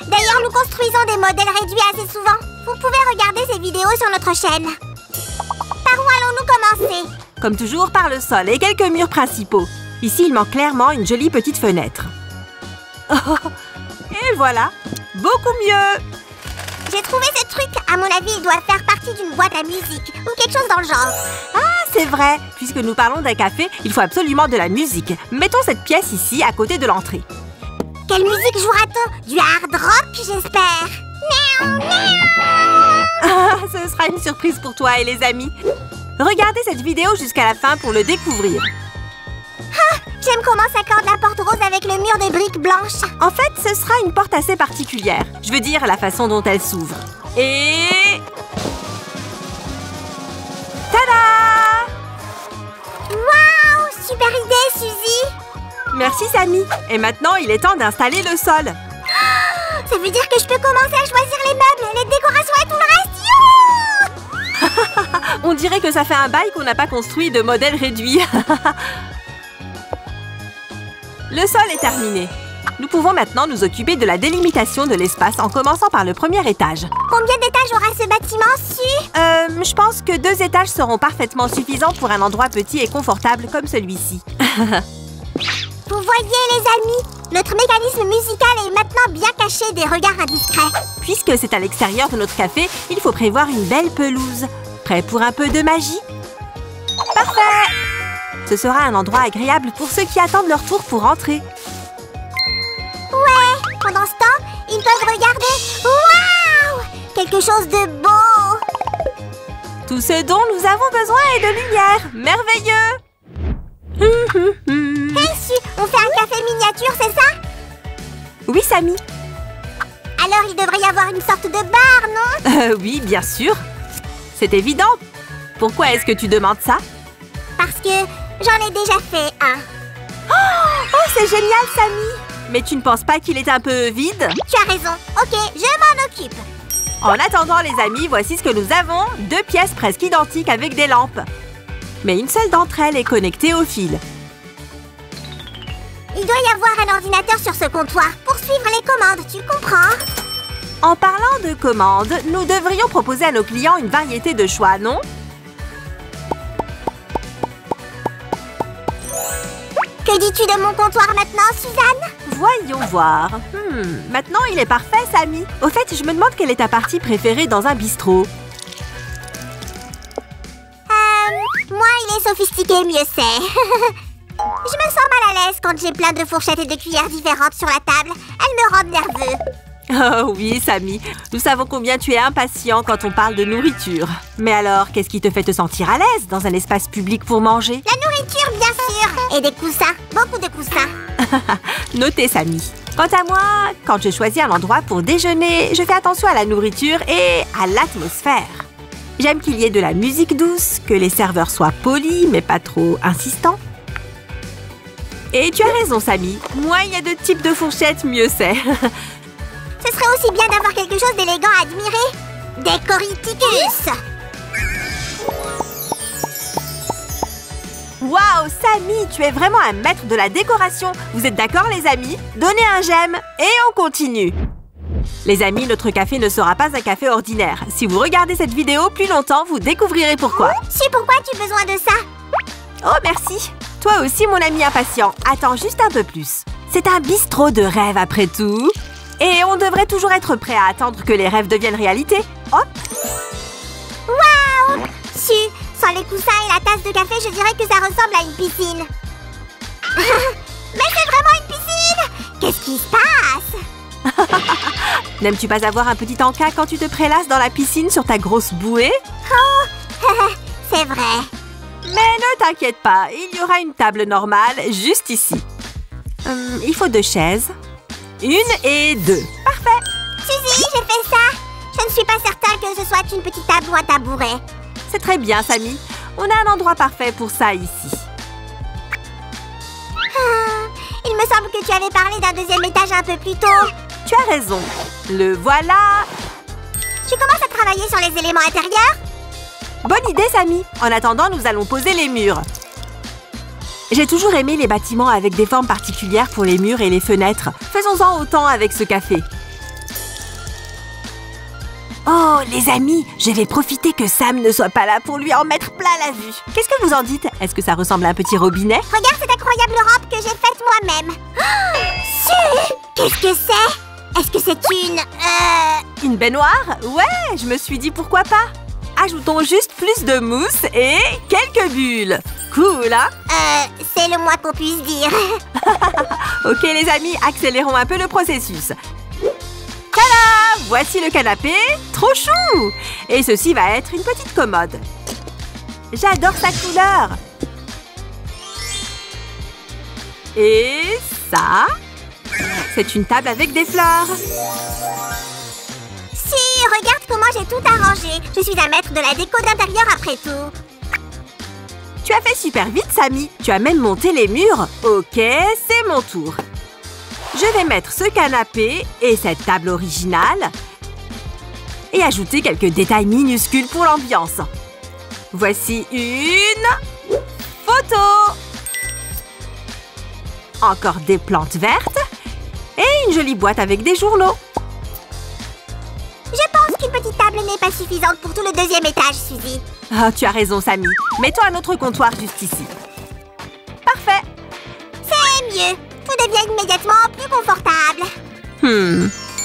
D'ailleurs, nous construisons des modèles réduits assez souvent. Vous pouvez regarder ces vidéos sur notre chaîne. Par où allons-nous commencer? Comme toujours, par le sol et quelques murs principaux. Ici, il manque clairement une jolie petite fenêtre. Oh, et voilà, beaucoup mieux. J'ai trouvé ce truc. À mon avis, il doit faire partie d'une boîte à musique ou quelque chose dans le genre. Ah, c'est vrai. Puisque nous parlons d'un café, il faut absolument de la musique. Mettons cette pièce ici, à côté de l'entrée. Quelle musique jouera-t-on? Du hard rock, j'espère. Ah, ce sera une surprise pour toi et les amis. Regardez cette vidéo jusqu'à la fin pour le découvrir. Ah, J'aime comment s'accorde la porte rose avec le mur de briques blanches. En fait, ce sera une porte assez particulière. Je veux dire, la façon dont elle s'ouvre. Et... tada! Waouh! Super idée, Suzy! Merci, Samy. Et maintenant, il est temps d'installer le sol. Ça veut dire que je peux commencer à choisir les meubles, les décorations et tout le reste. Youhou! On dirait que ça fait un bail qu'on n'a pas construit de modèle réduit. Le sol est terminé. Nous pouvons maintenant nous occuper de la délimitation de l'espace en commençant par le premier étage. Combien d'étages aura ce bâtiment, Su? Je pense que 2 étages seront parfaitement suffisants pour un endroit petit et confortable comme celui-ci. Vous voyez, les amis, notre mécanisme musical est maintenant bien caché des regards indiscrets. Puisque c'est à l'extérieur de notre café, il faut prévoir une belle pelouse. Prêt pour un peu de magie? Parfait! Ce sera un endroit agréable pour ceux qui attendent leur tour pour entrer. Ouais, pendant ce temps, ils peuvent regarder. Waouh! Quelque chose de beau! Tout ce dont nous avons besoin est de lumière. Merveilleux! Hey, Su, on fait un café miniature, c'est ça? Oui, Samy. Alors, il devrait y avoir une sorte de bar, non? Oui, bien sûr. C'est évident. Pourquoi est-ce que tu demandes ça? Parce que j'en ai déjà fait un. Oh, c'est génial, Samy! Mais tu ne penses pas qu'il est un peu vide? Tu as raison. Ok, je m'en occupe. En attendant, les amis, voici ce que nous avons. 2 pièces presque identiques avec des lampes. Mais une seule d'entre elles est connectée au fil. Il doit y avoir un ordinateur sur ce comptoir pour suivre les commandes, tu comprends? En parlant de commandes, nous devrions proposer à nos clients une variété de choix, non? Que dis-tu de mon comptoir maintenant, Suzanne? Voyons voir. Maintenant, il est parfait, Samy. Au fait, je me demande quelle est ta partie préférée dans un bistrot. Moi, il est sophistiqué, mieux c'est. Je me sens mal à l'aise quand j'ai plein de fourchettes et de cuillères différentes sur la table. Elles me rendent nerveux. Oh oui, Samy. Nous savons combien tu es impatient quand on parle de nourriture. Mais alors, qu'est-ce qui te fait te sentir à l'aise dans un espace public pour manger? La nourriture, bien sûr. Et des coussins. Beaucoup de coussins. Notez, Samy. Quant à moi, quand je choisis un endroit pour déjeuner, je fais attention à la nourriture et à l'atmosphère. J'aime qu'il y ait de la musique douce, que les serveurs soient polis, mais pas trop insistants. Et tu as raison, Samy. Moins il y a de types de fourchettes, mieux c'est. Ce serait aussi bien d'avoir quelque chose d'élégant à admirer. Des Coryticus. Waouh, Samy, tu es vraiment un maître de la décoration. Vous êtes d'accord, les amis? Donnez un j'aime et on continue. Les amis, notre café ne sera pas un café ordinaire. Si vous regardez cette vidéo plus longtemps, vous découvrirez pourquoi. Sais pourquoi tu as besoin de ça? Oh, merci. Toi aussi, mon ami impatient. Attends juste un peu plus. C'est un bistrot de rêve, après tout. Et on devrait toujours être prêt à attendre que les rêves deviennent réalité. Hop! Waouh! Su, sans les coussins et la tasse de café, je dirais que ça ressemble à une piscine. Mais c'est vraiment une piscine! Qu'est-ce qui se passe? N'aimes-tu pas avoir un petit encas quand tu te prélasses dans la piscine sur ta grosse bouée? Oh! C'est vrai. Mais ne t'inquiète pas, il y aura une table normale juste ici. Il faut 2 chaises. 1 et 2. Parfait. Suzy, j'ai fait ça. Je ne suis pas certaine que ce soit une petite table ou un tabouret. C'est très bien, Samy. On a un endroit parfait pour ça ici. Il me semble que tu avais parlé d'un 2e étage un peu plus tôt. Tu as raison. Le voilà. Tu commences à travailler sur les éléments intérieurs? Bonne idée, Samy. En attendant, nous allons poser les murs. J'ai toujours aimé les bâtiments avec des formes particulières pour les murs et les fenêtres. Faisons-en autant avec ce café. Oh, les amis, je vais profiter que Sam ne soit pas là pour lui en mettre plein la vue. Qu'est-ce que vous en dites? Est-ce que ça ressemble à un petit robinet? Regarde cette incroyable robe que j'ai faite moi-même. Oh, Su! Qu'est-ce que c'est? Est-ce que c'est Une baignoire? Ouais, je me suis dit pourquoi pas. Ajoutons juste plus de mousse et quelques bulles. Cool, hein? C'est le moins qu'on puisse dire. Ok, les amis, accélérons un peu le processus. Tada! Voici le canapé. Trop chou! Et ceci va être une petite commode. J'adore sa couleur. Et ça, c'est une table avec des fleurs. Si, regarde comment j'ai tout arrangé. Je suis un maître de la déco d'intérieur après tout. Tu as fait super vite, Samy. Tu as même monté les murs. Ok, c'est mon tour. Je vais mettre ce canapé et cette table originale et ajouter quelques détails minuscules pour l'ambiance. Voici une photo. Encore des plantes vertes et une jolie boîte avec des journaux. Je pense qu'une petite table n'est pas suffisante pour tout le deuxième étage, Suzy. Oh, tu as raison, Samy. Mets-toi un autre comptoir juste ici. Parfait. C'est mieux. Tout devient immédiatement plus confortable.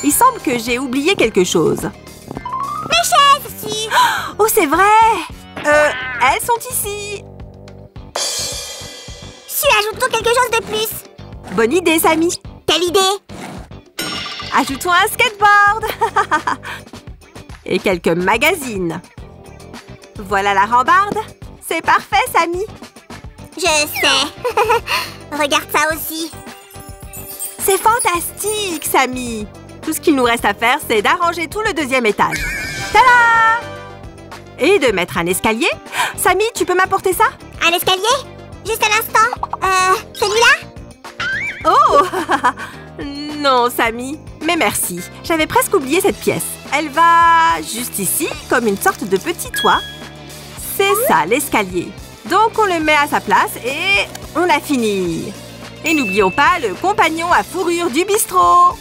Il semble que j'ai oublié quelque chose. Mes chaises, Suzy. Oh, c'est vrai. Elles sont ici. Ajoutons quelque chose de plus. Bonne idée, Samy. Quelle idée? Ajoutons un skateboard. Et quelques magazines. Voilà la rambarde. C'est parfait, Samy. Je sais. Regarde ça aussi. C'est fantastique, Samy. Tout ce qu'il nous reste à faire, c'est d'arranger tout le deuxième étage. Tada! Et de mettre un escalier. Samy, tu peux m'apporter ça? Un escalier? Juste un instant. Celui-là? Oh! Non, Samy. Mais merci. J'avais presque oublié cette pièce. Elle va juste ici, comme une sorte de petit toit. C'est ça, l'escalier. Donc, on le met à sa place et on a fini. Et n'oublions pas le compagnon à fourrure du bistrot.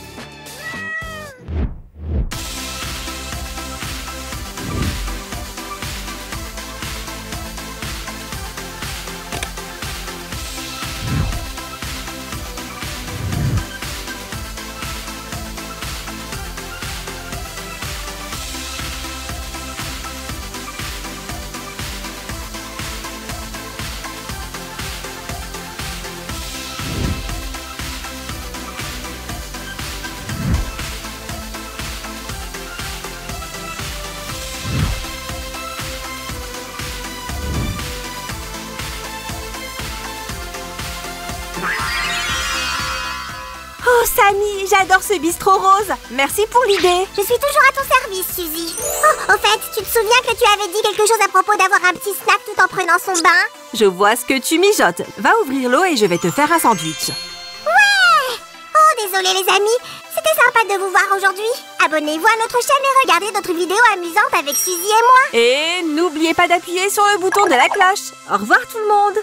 Oh, Samy, j'adore ce bistrot rose. Merci pour l'idée. Je suis toujours à ton service, Suzy. Oh, au fait, tu te souviens que tu avais dit quelque chose à propos d'avoir un petit snack tout en prenant son bain? Je vois ce que tu mijotes. Va ouvrir l'eau et je vais te faire un sandwich. Ouais! Oh, désolé les amis. C'était sympa de vous voir aujourd'hui. Abonnez-vous à notre chaîne et regardez d'autres vidéos amusantes avec Suzy et moi. Et n'oubliez pas d'appuyer sur le bouton de la cloche. Au revoir tout le monde.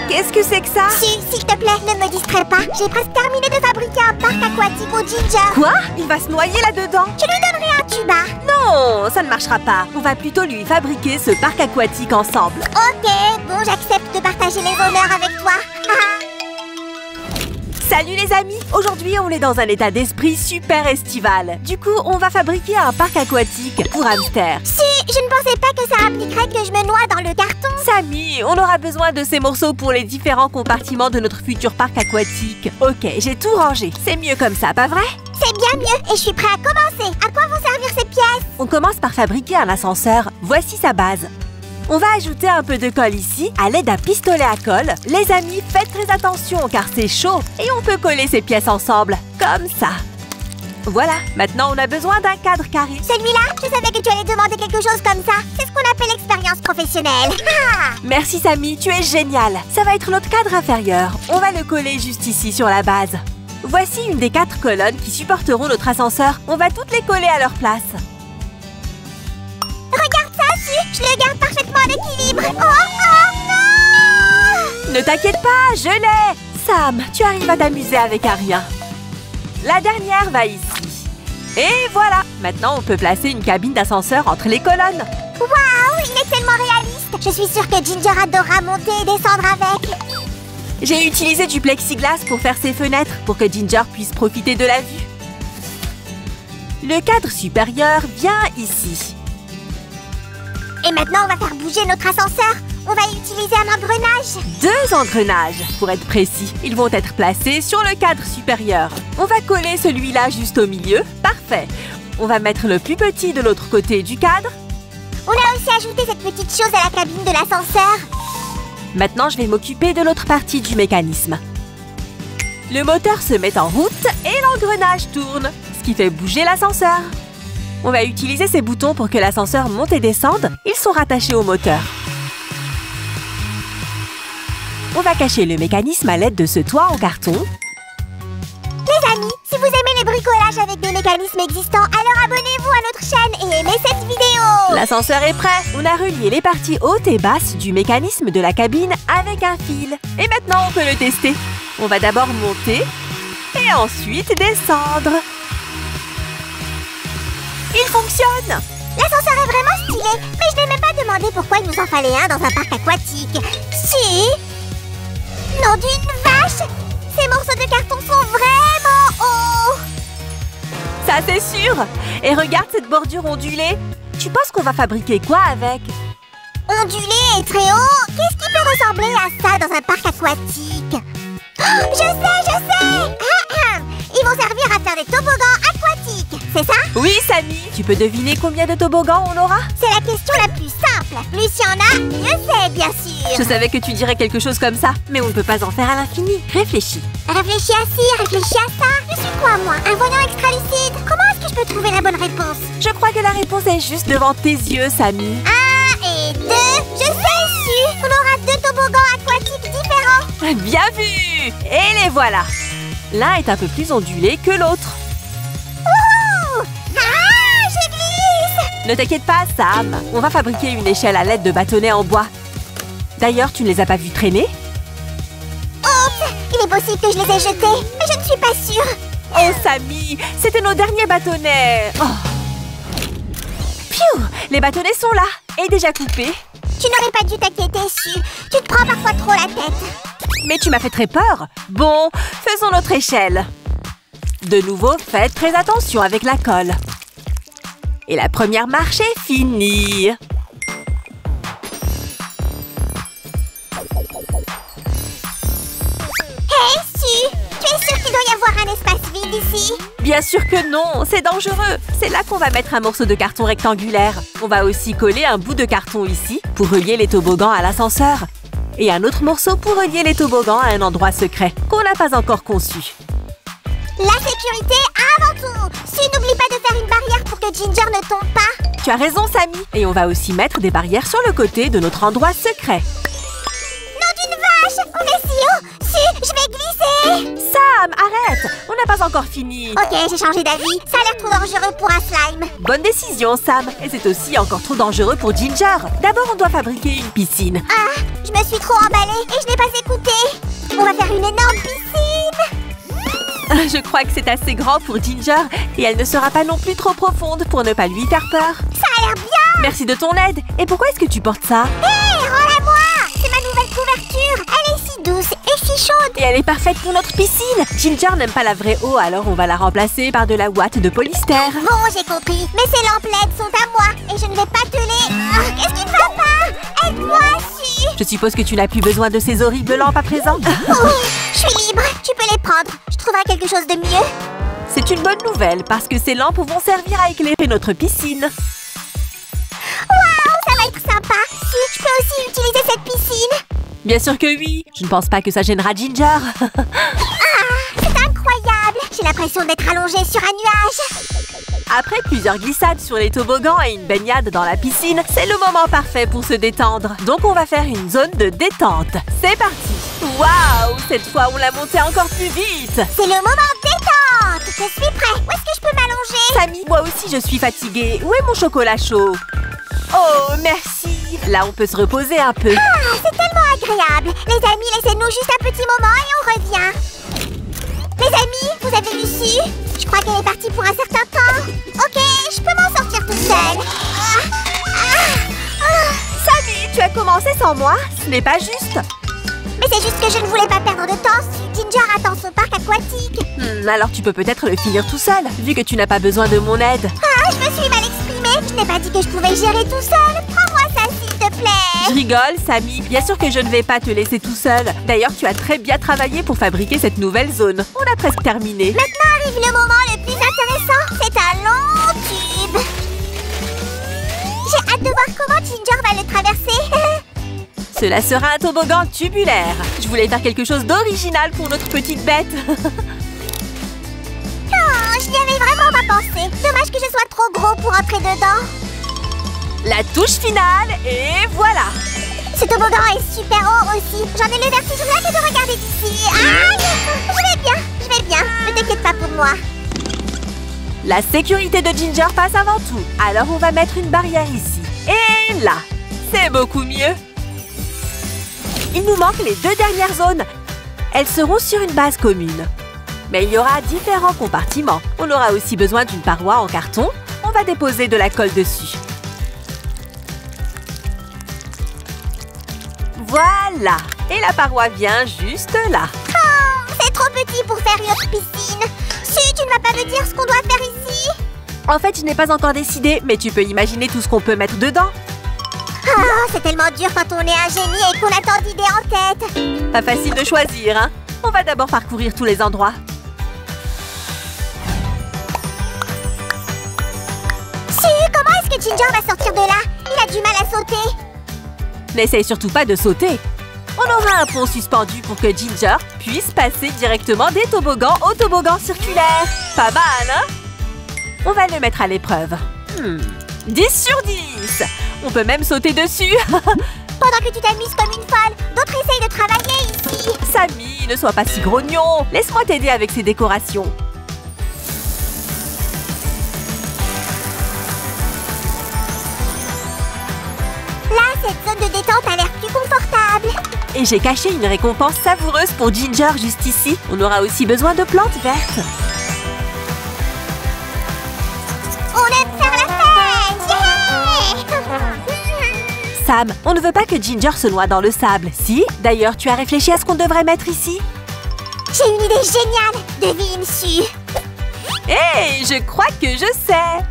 Qu'est-ce que c'est que ça? S'il te plaît, ne me distrais pas. J'ai presque terminé de fabriquer un parc aquatique au Ginger. Quoi? Il va se noyer là-dedans? Je lui donnerai un tuba. Non, ça ne marchera pas. On va plutôt lui fabriquer ce parc aquatique ensemble. Ok, bon, j'accepte de partager les honneurs avec toi. Salut les amis! Aujourd'hui, on est dans un état d'esprit super estival. Du coup, on va fabriquer un parc aquatique pour hamsters. Si, je ne pensais pas que ça impliquerait que je me noie dans le carton. Samy, on aura besoin de ces morceaux pour les différents compartiments de notre futur parc aquatique. Ok, j'ai tout rangé. C'est mieux comme ça, pas vrai? C'est bien mieux et je suis prêt à commencer. À quoi vont servir ces pièces? On commence par fabriquer un ascenseur. Voici sa base. On va ajouter un peu de colle ici à l'aide d'un pistolet à colle. Les amis, faites très attention car c'est chaud et on peut coller ces pièces ensemble, comme ça. Voilà, maintenant on a besoin d'un cadre carré. Celui-là, je savais que tu allais demander quelque chose comme ça. C'est ce qu'on appelle l'expérience professionnelle. Merci Samy, tu es génial. Ça va être notre cadre inférieur. On va le coller juste ici sur la base. Voici une des 4 colonnes qui supporteront notre ascenseur. On va toutes les coller à leur place. Regarde ça, Su, je le garde parfaitement en équilibre. Oh non! Ne t'inquiète pas, je l'ai. Sam, tu arrives à t'amuser avec un rien. La dernière va ici. Et voilà, maintenant on peut placer une cabine d'ascenseur entre les colonnes. Waouh, il est tellement réaliste. Je suis sûre que Ginger adorera monter et descendre avec. J'ai utilisé du plexiglas pour faire ces fenêtres, pour que Ginger puisse profiter de la vue. Le cadre supérieur vient ici. Et maintenant, on va faire bouger notre ascenseur. On va utiliser un engrenage. 2 engrenages, pour être précis. Ils vont être placés sur le cadre supérieur. On va coller celui-là juste au milieu. Parfait. On va mettre le plus petit de l'autre côté du cadre. On a aussi ajouté cette petite chose à la cabine de l'ascenseur. Maintenant, je vais m'occuper de l'autre partie du mécanisme. Le moteur se met en route et l'engrenage tourne, ce qui fait bouger l'ascenseur. On va utiliser ces boutons pour que l'ascenseur monte et descende. Ils sont rattachés au moteur. On va cacher le mécanisme à l'aide de ce toit en carton. Les amis, si vous aimez les bricolages avec des mécanismes existants, alors abonnez-vous à notre chaîne et aimez cette vidéo. L'ascenseur est prêt. On a relié les parties hautes et basses du mécanisme de la cabine avec un fil. Et maintenant, on peut le tester. On va d'abord monter et ensuite descendre. Il fonctionne! L'ascenseur est vraiment stylé, mais je n'ai même pas demandé pourquoi il nous en fallait un dans un parc aquatique. Si! Nom d'une vache! Ces morceaux de carton sont vraiment hauts! Ça, c'est sûr! Et regarde cette bordure ondulée. Tu penses qu'on va fabriquer quoi avec? Ondulé et très haut? Qu'est-ce qui peut ressembler à ça dans un parc aquatique? Oh, je sais! Ils vont servir à faire des toboggans aquatiques, c'est ça? Oui, Samy! Tu peux deviner combien de toboggans on aura? C'est la question la plus simple. Plus il y en a, mieux c'est, bien sûr. Je savais que tu dirais quelque chose comme ça, mais on ne peut pas en faire à l'infini. Réfléchis. Réfléchis à ci, réfléchis à ça. Je suis quoi, moi? Un voyant extra lucide? Comment est-ce que je peux trouver la bonne réponse? Je crois que la réponse est juste devant tes yeux, Samy. 1 et 2, je sais, su. On aura 2 toboggans aquatiques différents. Bien vu! Et les voilà! L'un est un peu plus ondulé que l'autre. Ouh! Ah, je glisse! Ne t'inquiète pas, Sam. On va fabriquer une échelle à l'aide de bâtonnets en bois. D'ailleurs, tu ne les as pas vus traîner? Oups! Il est possible que je les ai jetés, mais je ne suis pas sûre. Oh, Samy! C'était nos derniers bâtonnets! Oh. Pfiou! Les bâtonnets sont là et déjà coupés. Tu n'aurais pas dû t'inquiéter, Su. Tu te prends parfois trop la tête. Mais tu m'as fait très peur. Bon, faisons notre échelle. De nouveau, faites très attention avec la colle. Et la première marche est finie. Hey, Su! Tu es sûre qu'il doit y avoir un espace vide ici? Bien sûr que non, c'est dangereux. C'est là qu'on va mettre un morceau de carton rectangulaire. On va aussi coller un bout de carton ici pour relier les toboggans à l'ascenseur. Et un autre morceau pour relier les toboggans à un endroit secret qu'on n'a pas encore conçu. La sécurité avant tout! Su, n'oublie pas de faire une barrière pour que Ginger ne tombe pas. Tu as raison, Samy. Et on va aussi mettre des barrières sur le côté de notre endroit secret. Nom d'une vache! On est si haut! Su, je vais glisser! Sam, arrête! On n'a pas encore fini. Ok, j'ai changé d'avis. Ça a l'air trop dangereux pour un slime. Bonne décision, Sam. Et c'est aussi encore trop dangereux pour Ginger. D'abord, on doit fabriquer une piscine. Ah, je me suis trop emballée et je n'ai pas écouté. On va faire une énorme piscine. Je crois que c'est assez grand pour Ginger et elle ne sera pas non plus trop profonde pour ne pas lui faire peur. Ça a l'air bien. Merci de ton aide. Et pourquoi est-ce que tu portes ça? Hé, rends-la-moi. C'est ma nouvelle couverture. Elle est si douce et si chaude. Et elle est parfaite pour notre piscine. Ginger n'aime pas la vraie eau, alors on va la remplacer par de la ouate de polystère. Bon, j'ai compris. Mais ces lampes LED sont à moi et je ne vais pas te les... Qu'est-ce qui ne va pas? Aide-moi, Su. Je suppose que tu n'as plus besoin de ces horribles lampes à présent. Oh, je suis libre. Tu peux les prendre. Je trouverai quelque chose de mieux. C'est une bonne nouvelle parce que ces lampes vont servir à éclairer notre piscine. Waouh, ça va être sympa. Su, je peux aussi utiliser cette piscine. Bien sûr que oui. Je ne pense pas que ça gênera Ginger. C'est incroyable. J'ai l'impression d'être allongée sur un nuage. Après plusieurs glissades sur les toboggans et une baignade dans la piscine, c'est le moment parfait pour se détendre. Donc on va faire une zone de détente. C'est parti. Waouh! Cette fois, on l'a monté encore plus vite. C'est le moment détente. Je suis prêt. Où est-ce que je peux m'allonger? Samy, moi aussi je suis fatiguée. Où est mon chocolat chaud? Oh, merci. Là, on peut se reposer un peu. Ah, c'est tellement agréable. Les amis, laissez-nous juste un petit moment et on revient. Les amis, vous avez vu Su? Je crois qu'elle est partie pour un certain temps. Ok, je peux m'en sortir toute seule. Samy, tu as commencé sans moi? Ce n'est pas juste. Mais c'est juste que je ne voulais pas perdre de temps si Ginger attend son parc aquatique. Alors tu peux peut-être le finir tout seul, vu que tu n'as pas besoin de mon aide. Ah, je me suis mal exprimée. Je n'ai pas dit que je pouvais gérer tout seul. Prends-moi ça, s'il te plaît. Je rigole, Sammy. Bien sûr que je ne vais pas te laisser tout seul. D'ailleurs, tu as très bien travaillé pour fabriquer cette nouvelle zone. On a presque terminé. Maintenant arrive le moment le plus intéressant. C'est un long tube. J'ai hâte de voir comment Ginger va le traverser. Cela sera un toboggan tubulaire. Je voulais faire quelque chose d'original pour notre petite bête. Oh, je n'y avais vraiment pas pensé. Dommage que je sois trop gros pour entrer dedans. La touche finale, et voilà. Ce toboggan est super haut aussi. J'en ai le vertige rien que de regarder d'ici. Aïe! Je vais bien. Ne t'inquiète pas pour moi. La sécurité de Ginger passe avant tout. Alors on va mettre une barrière ici. Et là. C'est beaucoup mieux. Il nous manque les 2 dernières zones. Elles seront sur une base commune. Mais il y aura différents compartiments. On aura aussi besoin d'une paroi en carton. On va déposer de la colle dessus. Voilà. Et la paroi vient juste là. Oh, c'est trop petit pour faire une autre piscine. Si, tu ne vas pas me dire ce qu'on doit faire ici? En fait, je n'ai pas encore décidé, mais tu peux imaginer tout ce qu'on peut mettre dedans. Oh, c'est tellement dur quand on est un génie et qu'on a tant d'idées en tête. Pas facile de choisir, hein? On va d'abord parcourir tous les endroits. Si, comment est-ce que Ginger va sortir de là? Il a du mal à sauter. N'essaye surtout pas de sauter. On aura un pont suspendu pour que Ginger puisse passer directement des toboggans au toboggan circulaire. Pas mal, hein? On va le mettre à l'épreuve. 10 sur 10. On peut même sauter dessus. Pendant que tu t'amuses comme une folle, d'autres essayent de travailler ici. Sammy, ne sois pas si grognon. Laisse-moi t'aider avec ces décorations. Là, cette zone de détente a l'air plus confortable. Et j'ai caché une récompense savoureuse pour Ginger juste ici. On aura aussi besoin de plantes vertes. On aime faire la fête! Yeah! Sam, on ne veut pas que Ginger se noie dans le sable, si? D'ailleurs, tu as réfléchi à ce qu'on devrait mettre ici? J'ai une idée géniale! Devine, Su! Hé, je crois que je sais!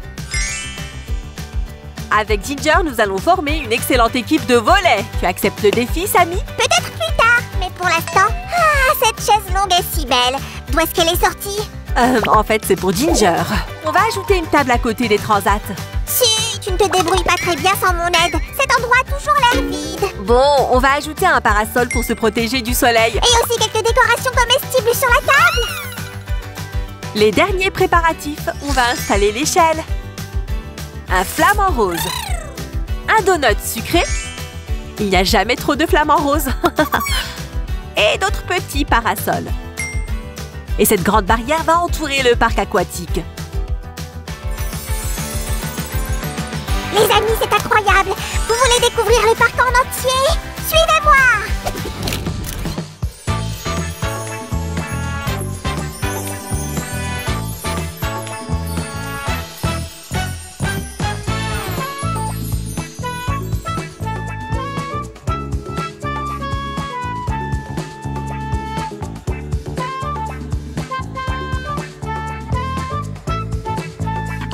Avec Ginger, nous allons former une excellente équipe de volley. Tu acceptes le défi, Sammy? Peut-être plus tard, mais pour l'instant... Ah, cette chaise longue est si belle! D'où est-ce qu'elle est sortie? En fait, c'est pour Ginger. On va ajouter une table à côté des transats. Si, tu ne te débrouilles pas très bien sans mon aide. Cet endroit a toujours l'air vide. Bon, on va ajouter un parasol pour se protéger du soleil. Et aussi quelques décorations comestibles sur la table. Les derniers préparatifs, on va installer l'échelle. Un flamant rose. Un donut sucré. Il n'y a jamais trop de flamants roses. Et d'autres petits parasols. Et cette grande barrière va entourer le parc aquatique. Les amis, c'est incroyable! Vous voulez découvrir le parc en entier? Suivez-moi!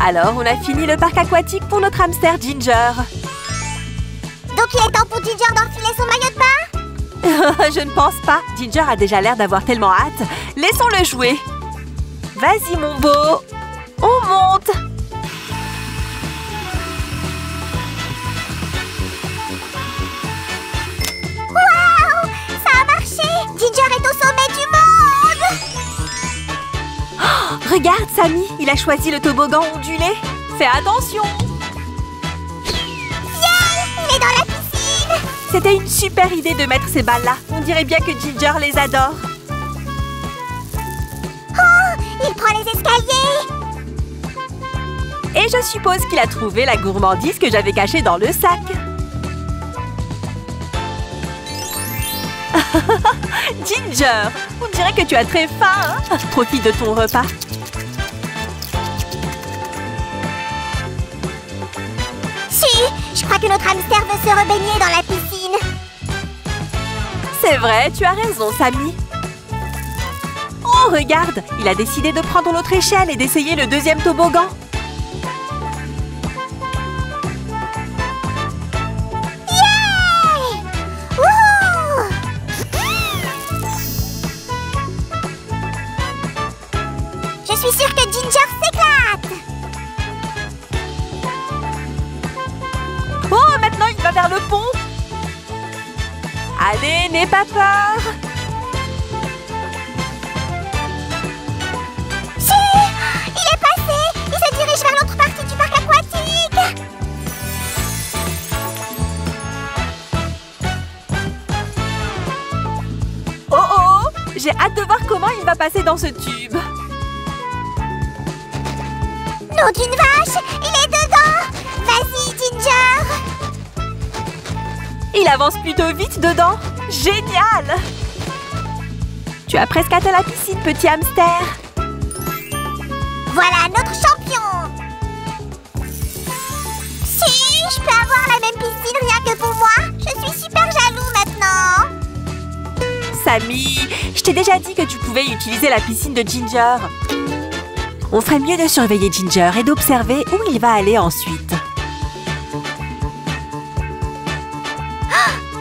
Alors, on a fini le parc aquatique pour notre hamster Ginger. Donc il est temps pour Ginger d'enfiler son maillot de bain? Je ne pense pas. Ginger a déjà l'air d'avoir tellement hâte. Laissons-le jouer. Vas-y, mon beau. On monte. Waouh! Ça a marché! Ginger est au sommet du monde! Oh, regarde, Sammy. Il a choisi le toboggan ondulé. Fais attention. Il est dans la piscine! C'était une super idée de mettre ces balles-là. On dirait bien que Ginger les adore. Oh! Il prend les escaliers! Et je suppose qu'il a trouvé la gourmandise que j'avais cachée dans le sac. Ginger, on dirait que tu as très faim, hein? Profite de ton repas. Si, je crois que notre hamster veut se rebaigner dans la piscine. piscine. C'est vrai, tu as raison, Sammy. Oh, regarde, il a décidé de prendre l'autre échelle et d'essayer le deuxième toboggan. Yeah! Wouhou! Je suis sûre que Ginger s'éclate. Oh, maintenant il va vers le pont. Allez, n'aie pas peur. Si! Il est passé! Il se dirige vers l'autre partie du parc aquatique! Oh oh, j'ai hâte de voir comment il va passer dans ce tube. Nom d'une vache! Il est dedans! Vas-y, Ginger! Il avance plutôt vite dedans. Génial! Tu as presque atteint la piscine, petit hamster. Voilà notre champion! Si, je peux avoir la même piscine rien que pour moi! Je suis super jaloux maintenant! Sammy, je t'ai déjà dit que tu pouvais utiliser la piscine de Ginger. On ferait mieux de surveiller Ginger et d'observer où il va aller ensuite.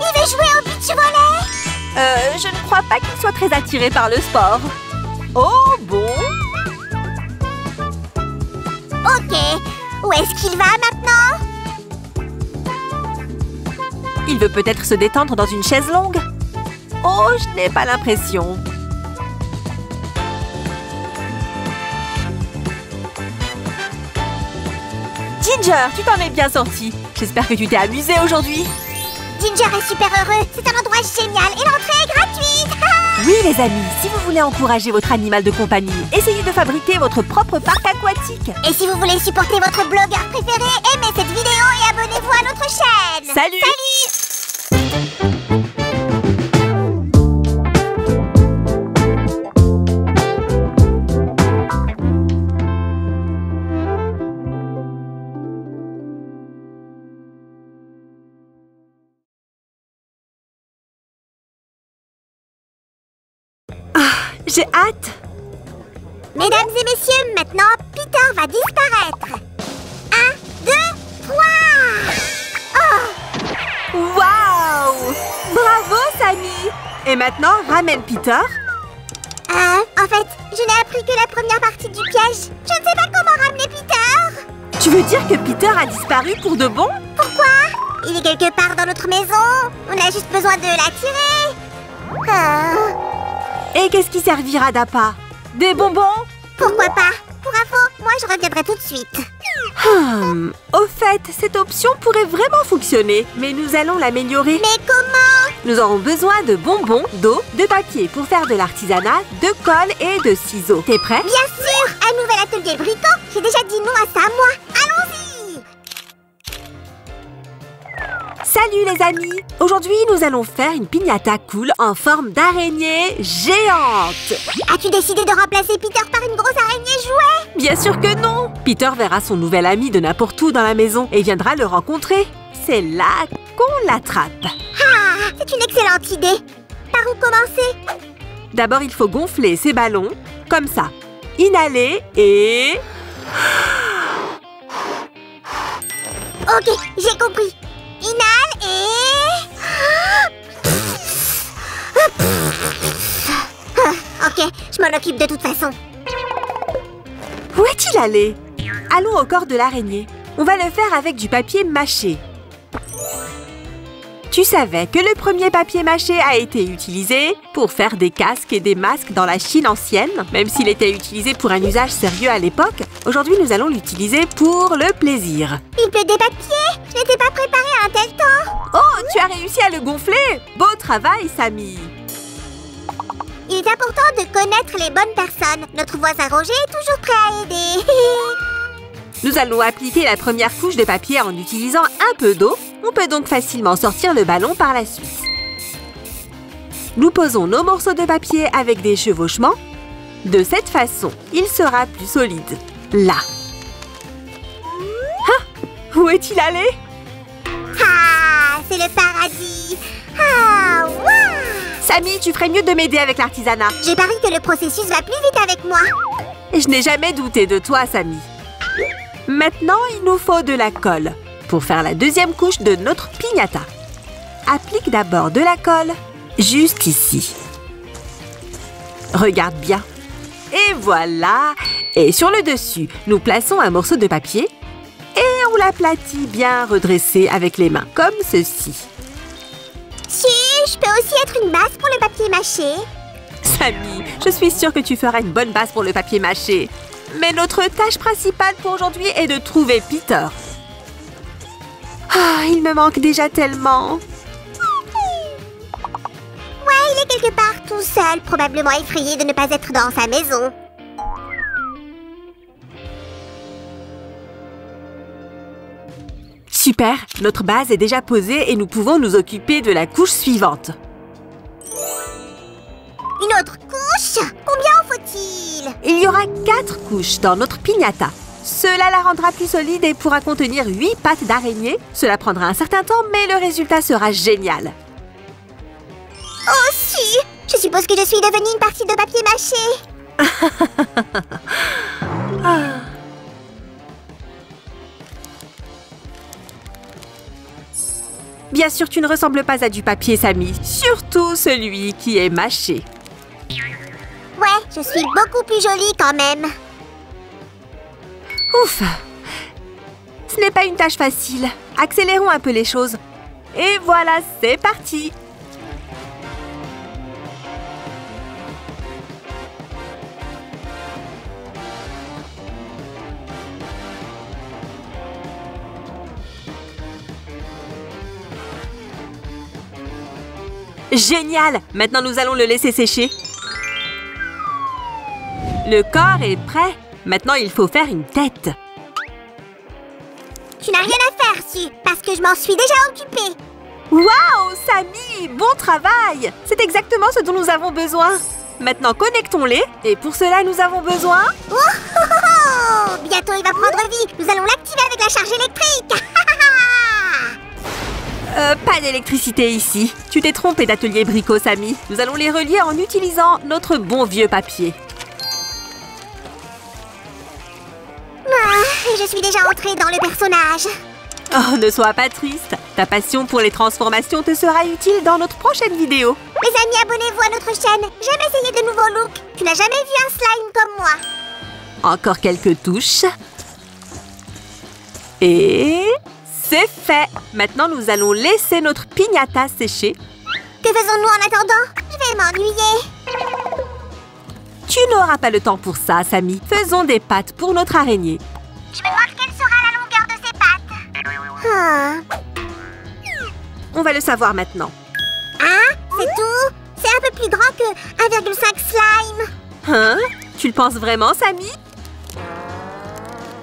Il veut jouer au beach volley! Je ne crois pas qu'il soit très attiré par le sport. Oh bon? Ok, où est-ce qu'il va maintenant? Il veut peut-être se détendre dans une chaise longue. Oh, je n'ai pas l'impression. Ginger, tu t'en es bien sortie. J'espère que tu t'es amusée aujourd'hui. Ginger est super heureux, c'est un endroit génial et l'entrée est gratuite! Oui les amis, si vous voulez encourager votre animal de compagnie, essayez de fabriquer votre propre parc aquatique. Et si vous voulez supporter votre blogueur préféré, aimez cette vidéo et abonnez-vous à notre chaîne! Salut! J'ai hâte. Mesdames et messieurs, maintenant, Peter va disparaître. 1, 2, 3. Oh! Waouh! Bravo, Sammy! Et maintenant, ramène Peter. En fait, je n'ai appris que la première partie du piège. Je ne sais pas comment ramener Peter. Tu veux dire que Peter a disparu pour de bon? Pourquoi? Il est quelque part dans notre maison. On a juste besoin de l'attirer. Et qu'est-ce qui servira d'appât? Des bonbons? Pourquoi pas? Pour info, moi je reviendrai tout de suite. Au fait, cette option pourrait vraiment fonctionner, mais nous allons l'améliorer. Mais comment? Nous aurons besoin de bonbons, d'eau, de papier pour faire de l'artisanat, de colle et de ciseaux. T'es prêt? Bien sûr! Un nouvel atelier bricot! J'ai déjà dit non à ça, moi! Allons-y! Salut les amis! Aujourd'hui, nous allons faire une piñata cool en forme d'araignée géante. As-tu décidé de remplacer Peter par une grosse araignée jouet? Bien sûr que non! Peter verra son nouvel ami de n'importe où dans la maison et viendra le rencontrer. C'est là qu'on l'attrape. Ah, c'est une excellente idée! Par où commencer? D'abord, il faut gonfler ses ballons, comme ça. Inhaler et... Ok, j'ai compris. Inhale et... Ok, je m'en occupe de toute façon. Où est-il allé? Allons au corps de l'araignée. On va le faire avec du papier mâché. Tu savais que le premier papier mâché a été utilisé pour faire des casques et des masques dans la Chine ancienne, même s'il était utilisé pour un usage sérieux à l'époque. Aujourd'hui, nous allons l'utiliser pour le plaisir. Il pleut des papiers! Je n'étais pas préparée à un tel temps! Oh, tu as réussi à le gonfler! Beau travail, Sammy! Il est important de connaître les bonnes personnes. Notre voisin Roger est toujours prêt à aider. Nous allons appliquer la première couche de papier en utilisant un peu d'eau. On peut donc facilement sortir le ballon par la suite. Nous posons nos morceaux de papier avec des chevauchements. De cette façon, il sera plus solide. Là. Ah! Où est-il allé? Ah, c'est le paradis. Ah, waouh! Samy, tu ferais mieux de m'aider avec l'artisanat. J'ai parié que le processus va plus vite avec moi. Et je n'ai jamais douté de toi, Samy. Maintenant, il nous faut de la colle pour faire la deuxième couche de notre piñata. Applique d'abord de la colle juste ici. Regarde bien. Et voilà. Et sur le dessus, nous plaçons un morceau de papier et on l'aplatit bien redressé avec les mains, comme ceci. Si, je peux aussi être une base pour le papier mâché. Samy, je suis sûre que tu feras une bonne base pour le papier mâché. Mais notre tâche principale pour aujourd'hui est de trouver Peter. Ah, il me manque déjà tellement. Ouais, il est quelque part tout seul, probablement effrayé de ne pas être dans sa maison. Super, notre base est déjà posée et nous pouvons nous occuper de la couche suivante. Une autre couche? Combien en faut-il? Il y aura 4 couches dans notre piñata. Cela la rendra plus solide et pourra contenir 8 pattes d'araignée. Cela prendra un certain temps, mais le résultat sera génial. Oh si! Je suppose que je suis devenue une partie de papier mâché. Bien sûr, tu ne ressembles pas à du papier, Samy. Surtout celui qui est mâché. Ouais, je suis beaucoup plus jolie quand même. Ouf! Ce n'est pas une tâche facile. Accélérons un peu les choses. Et voilà, c'est parti! Génial! Maintenant, nous allons le laisser sécher. Le corps est prêt. Maintenant, il faut faire une tête. Tu n'as rien à faire, Si, parce que je m'en suis déjà occupée. Waouh, Samy! Bon travail! C'est exactement ce dont nous avons besoin. Maintenant, connectons-les. Et pour cela, nous avons besoin... Oh, oh, oh, oh! Bientôt, il va prendre vie. Nous allons l'activer avec la charge électrique. Pas d'électricité ici. Tu t'es trompé d'atelier bricot, Samy. Nous allons les relier en utilisant notre bon vieux papier. Je suis déjà entrée dans le personnage. Oh, ne sois pas triste. Ta passion pour les transformations te sera utile dans notre prochaine vidéo. Mes amis, abonnez-vous à notre chaîne. J'aime essayer de nouveaux looks. Tu n'as jamais vu un slime comme moi. Encore quelques touches. Et... c'est fait. Maintenant, nous allons laisser notre piñata sécher. Que faisons-nous en attendant? Je vais m'ennuyer. Tu n'auras pas le temps pour ça, Samy. Faisons des pattes pour notre araignée. Je me demande quelle sera la longueur de ses pattes. On va le savoir maintenant. Hein? C'est tout? C'est un peu plus grand que 1,5 slime. Hein? Tu le penses vraiment, Samy?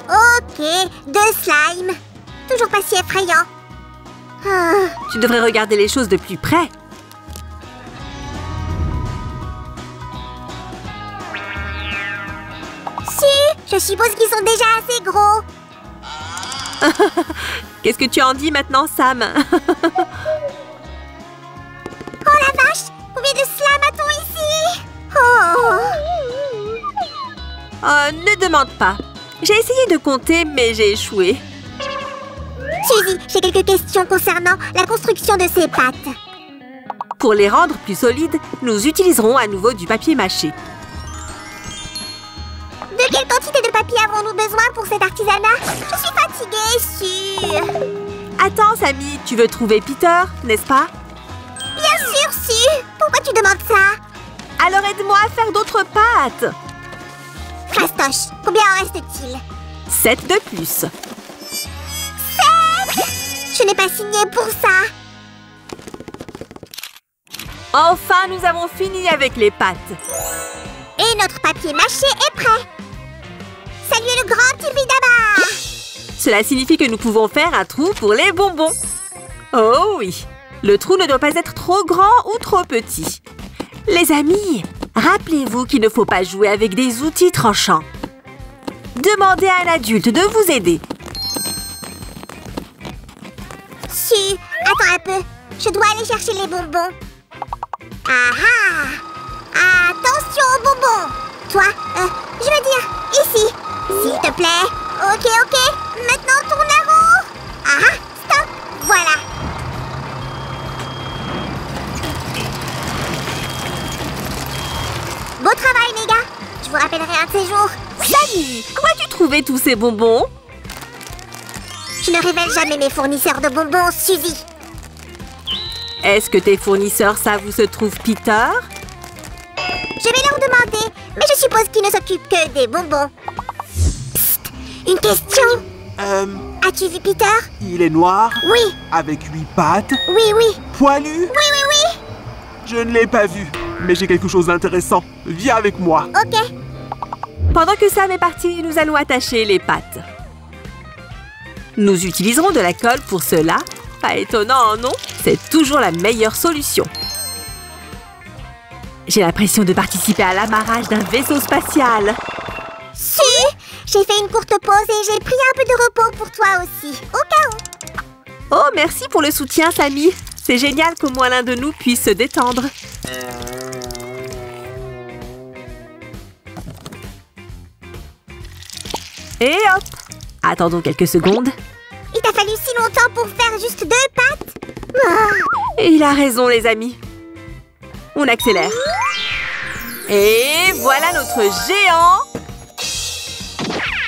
Ok, 2 slimes. Toujours pas si effrayant. Tu devrais regarder les choses de plus près. Si, je suppose qu'ils sont déjà assez gros. Qu'est-ce que tu en dis maintenant, Sam? Oh la vache! Combien de slime a-t-on ici? Oh, ne demande pas. J'ai essayé de compter, mais j'ai échoué. Suzy, j'ai quelques questions concernant la construction de ces pattes. Pour les rendre plus solides, nous utiliserons à nouveau du papier mâché. De quelle quantité de papier avons-nous besoin pour cet artisanat? Je suis fatiguée, sûre. Attends, Samy, tu veux trouver Peter, n'est-ce pas? Bien sûr, si. Pourquoi tu demandes ça? Alors aide-moi à faire d'autres pâtes. Fastoche, combien en reste-t-il? 7 de plus. 7? Je n'ai pas signé pour ça. Enfin, nous avons fini avec les pâtes. Et notre papier mâché est prêt. Saluez le grand Tibidaba. Cela signifie que nous pouvons faire un trou pour les bonbons. Oh oui, le trou ne doit pas être trop grand ou trop petit. Les amis, rappelez-vous qu'il ne faut pas jouer avec des outils tranchants. Demandez à un adulte de vous aider. Si, Attends un peu. Je dois aller chercher les bonbons. Ah ah! Attention aux bonbons! Toi, je veux dire, ici. S'il te plaît. Ok, ok. Maintenant, tourne la roue. Ah ah! Stop! Voilà. Beau travail, les gars. Je vous rappellerai un de ces jours. Sammy, comment as-tu trouvé tous ces bonbons? Je ne révèle jamais mes fournisseurs de bonbons, Suzy. Est-ce que tes fournisseurs savent où se trouve Peter? Je vais leur demander, mais je suppose qu'ils ne s'occupent que des bonbons. Psst, une question. As-tu vu Peter? Il est noir? Oui. Avec 8 pattes? Oui, oui. Poilu? Oui, oui, oui. Je ne l'ai pas vu, mais j'ai quelque chose d'intéressant. Viens avec moi. Ok. Pendant que Sam est parti, nous allons attacher les pattes. Nous utiliserons de la colle pour cela. Pas étonnant, non? C'est toujours la meilleure solution. J'ai l'impression de participer à l'amarrage d'un vaisseau spatial. Si, j'ai fait une courte pause et j'ai pris un peu de repos pour toi aussi, au cas où. Oh, merci pour le soutien, Sammy. C'est génial qu'au moins l'un de nous puisse se détendre. Et hop! Attendons quelques secondes. Il t'a fallu si longtemps pour faire juste 2 pattes? Et il a raison, les amis. On accélère. Et voilà notre géant.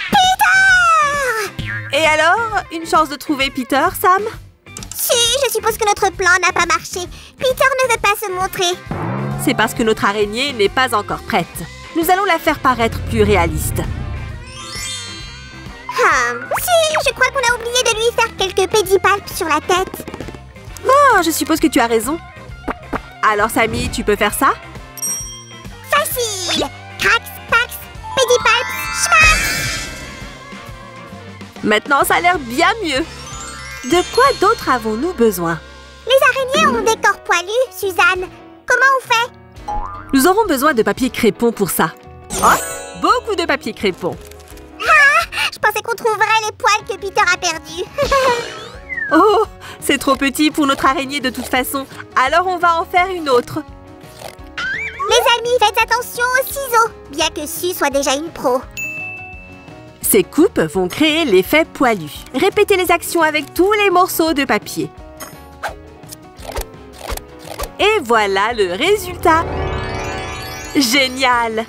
Peter! Et alors, une chance de trouver Peter, Sam? Si, je suppose que notre plan n'a pas marché. Peter ne veut pas se montrer. C'est parce que notre araignée n'est pas encore prête. Nous allons la faire paraître plus réaliste. Si, je crois qu'on a oublié de lui faire quelques pédipalpes sur la tête. Oh, je suppose que tu as raison. Alors, Sammy, tu peux faire ça? Facile! Crax, pax, pédipalpes, schmack! Maintenant, ça a l'air bien mieux. De quoi d'autre avons-nous besoin? Les araignées ont des corps poilus, Suzanne. Comment on fait? Nous aurons besoin de papier crépon pour ça. Oh, beaucoup de papier crépon. Je pensais qu'on trouverait les poils que Peter a perdus. Oh, c'est trop petit pour notre araignée de toute façon. Alors on va en faire une autre. Les amis, faites attention aux ciseaux, bien que Sue soit déjà une pro. Ces coupes vont créer l'effet poilu. Répétez les actions avec tous les morceaux de papier. Et voilà le résultat. Génial!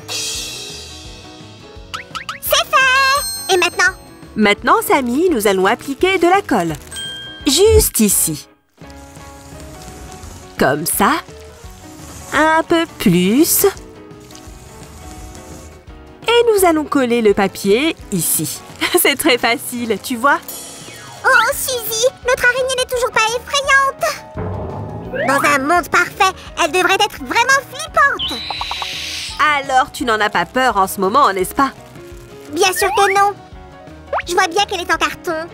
C'est fait! Et maintenant? Maintenant, Sammy, nous allons appliquer de la colle. Juste ici. Comme ça. Un peu plus. Et nous allons coller le papier ici. C'est très facile, tu vois? Oh, Suzy, notre araignée n'est toujours pas effrayante. Dans un monde parfait, elle devrait être vraiment flippante. Alors, tu n'en as pas peur en ce moment, n'est-ce pas? Bien sûr que non. Je vois bien qu'elle est en carton.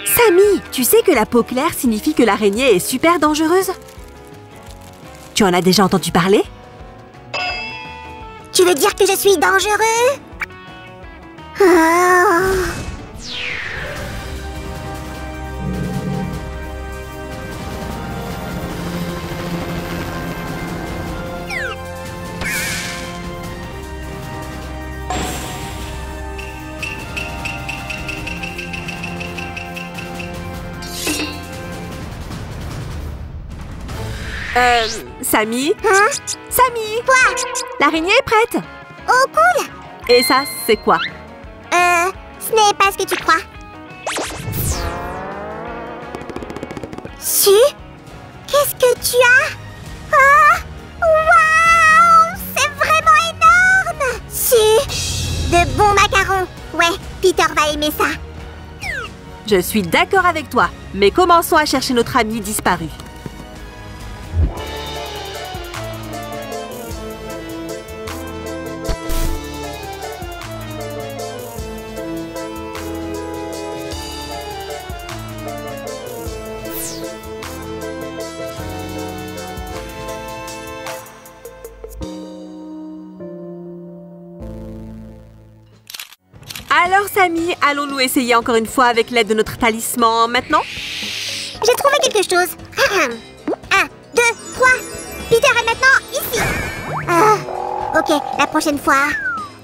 Sammy, tu sais que la peau claire signifie que l'araignée est super dangereuse? Tu en as déjà entendu parler? Tu veux dire que je suis dangereux? Oh. Sammy? Hein? Sammy! Quoi? L'araignée est prête! Oh, cool! Et ça, c'est quoi? Ce n'est pas ce que tu crois. Sue? Qu'est-ce que tu as? Ah! Waouh! C'est vraiment énorme! Sue! De bons macarons! Ouais, Peter va aimer ça. Je suis d'accord avec toi, mais commençons à chercher notre ami disparu. Alors, Sammy, allons-nous essayer encore une fois avec l'aide de notre talisman maintenant? Je J'ai trouvé quelque chose. 1, 2, 3. Peter est maintenant ici. Ok, la prochaine fois.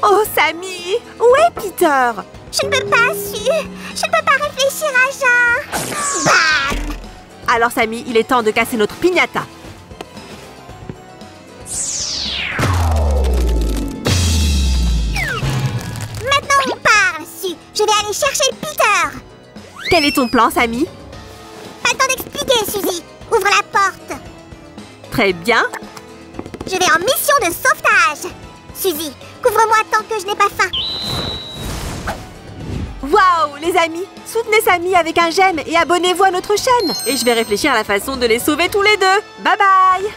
Oh, Sammy! Où est Peter? Je ne peux pas, Su. Je ne peux pas réfléchir à Jean. Bam! Alors, Sammy, il est temps de casser notre piñata. Maintenant, on parle, Su. Je vais aller chercher Peter. Quel est ton plan, Sammy? Pas le temps d'expliquer, Suzy. Ouvre la porte. Très bien. Je vais en mission de sauvetage. Suzy, couvre-moi tant que je n'ai pas faim. Waouh, les amis! Soutenez Sammy avec un j'aime et abonnez-vous à notre chaîne. Et je vais réfléchir à la façon de les sauver tous les deux. Bye bye!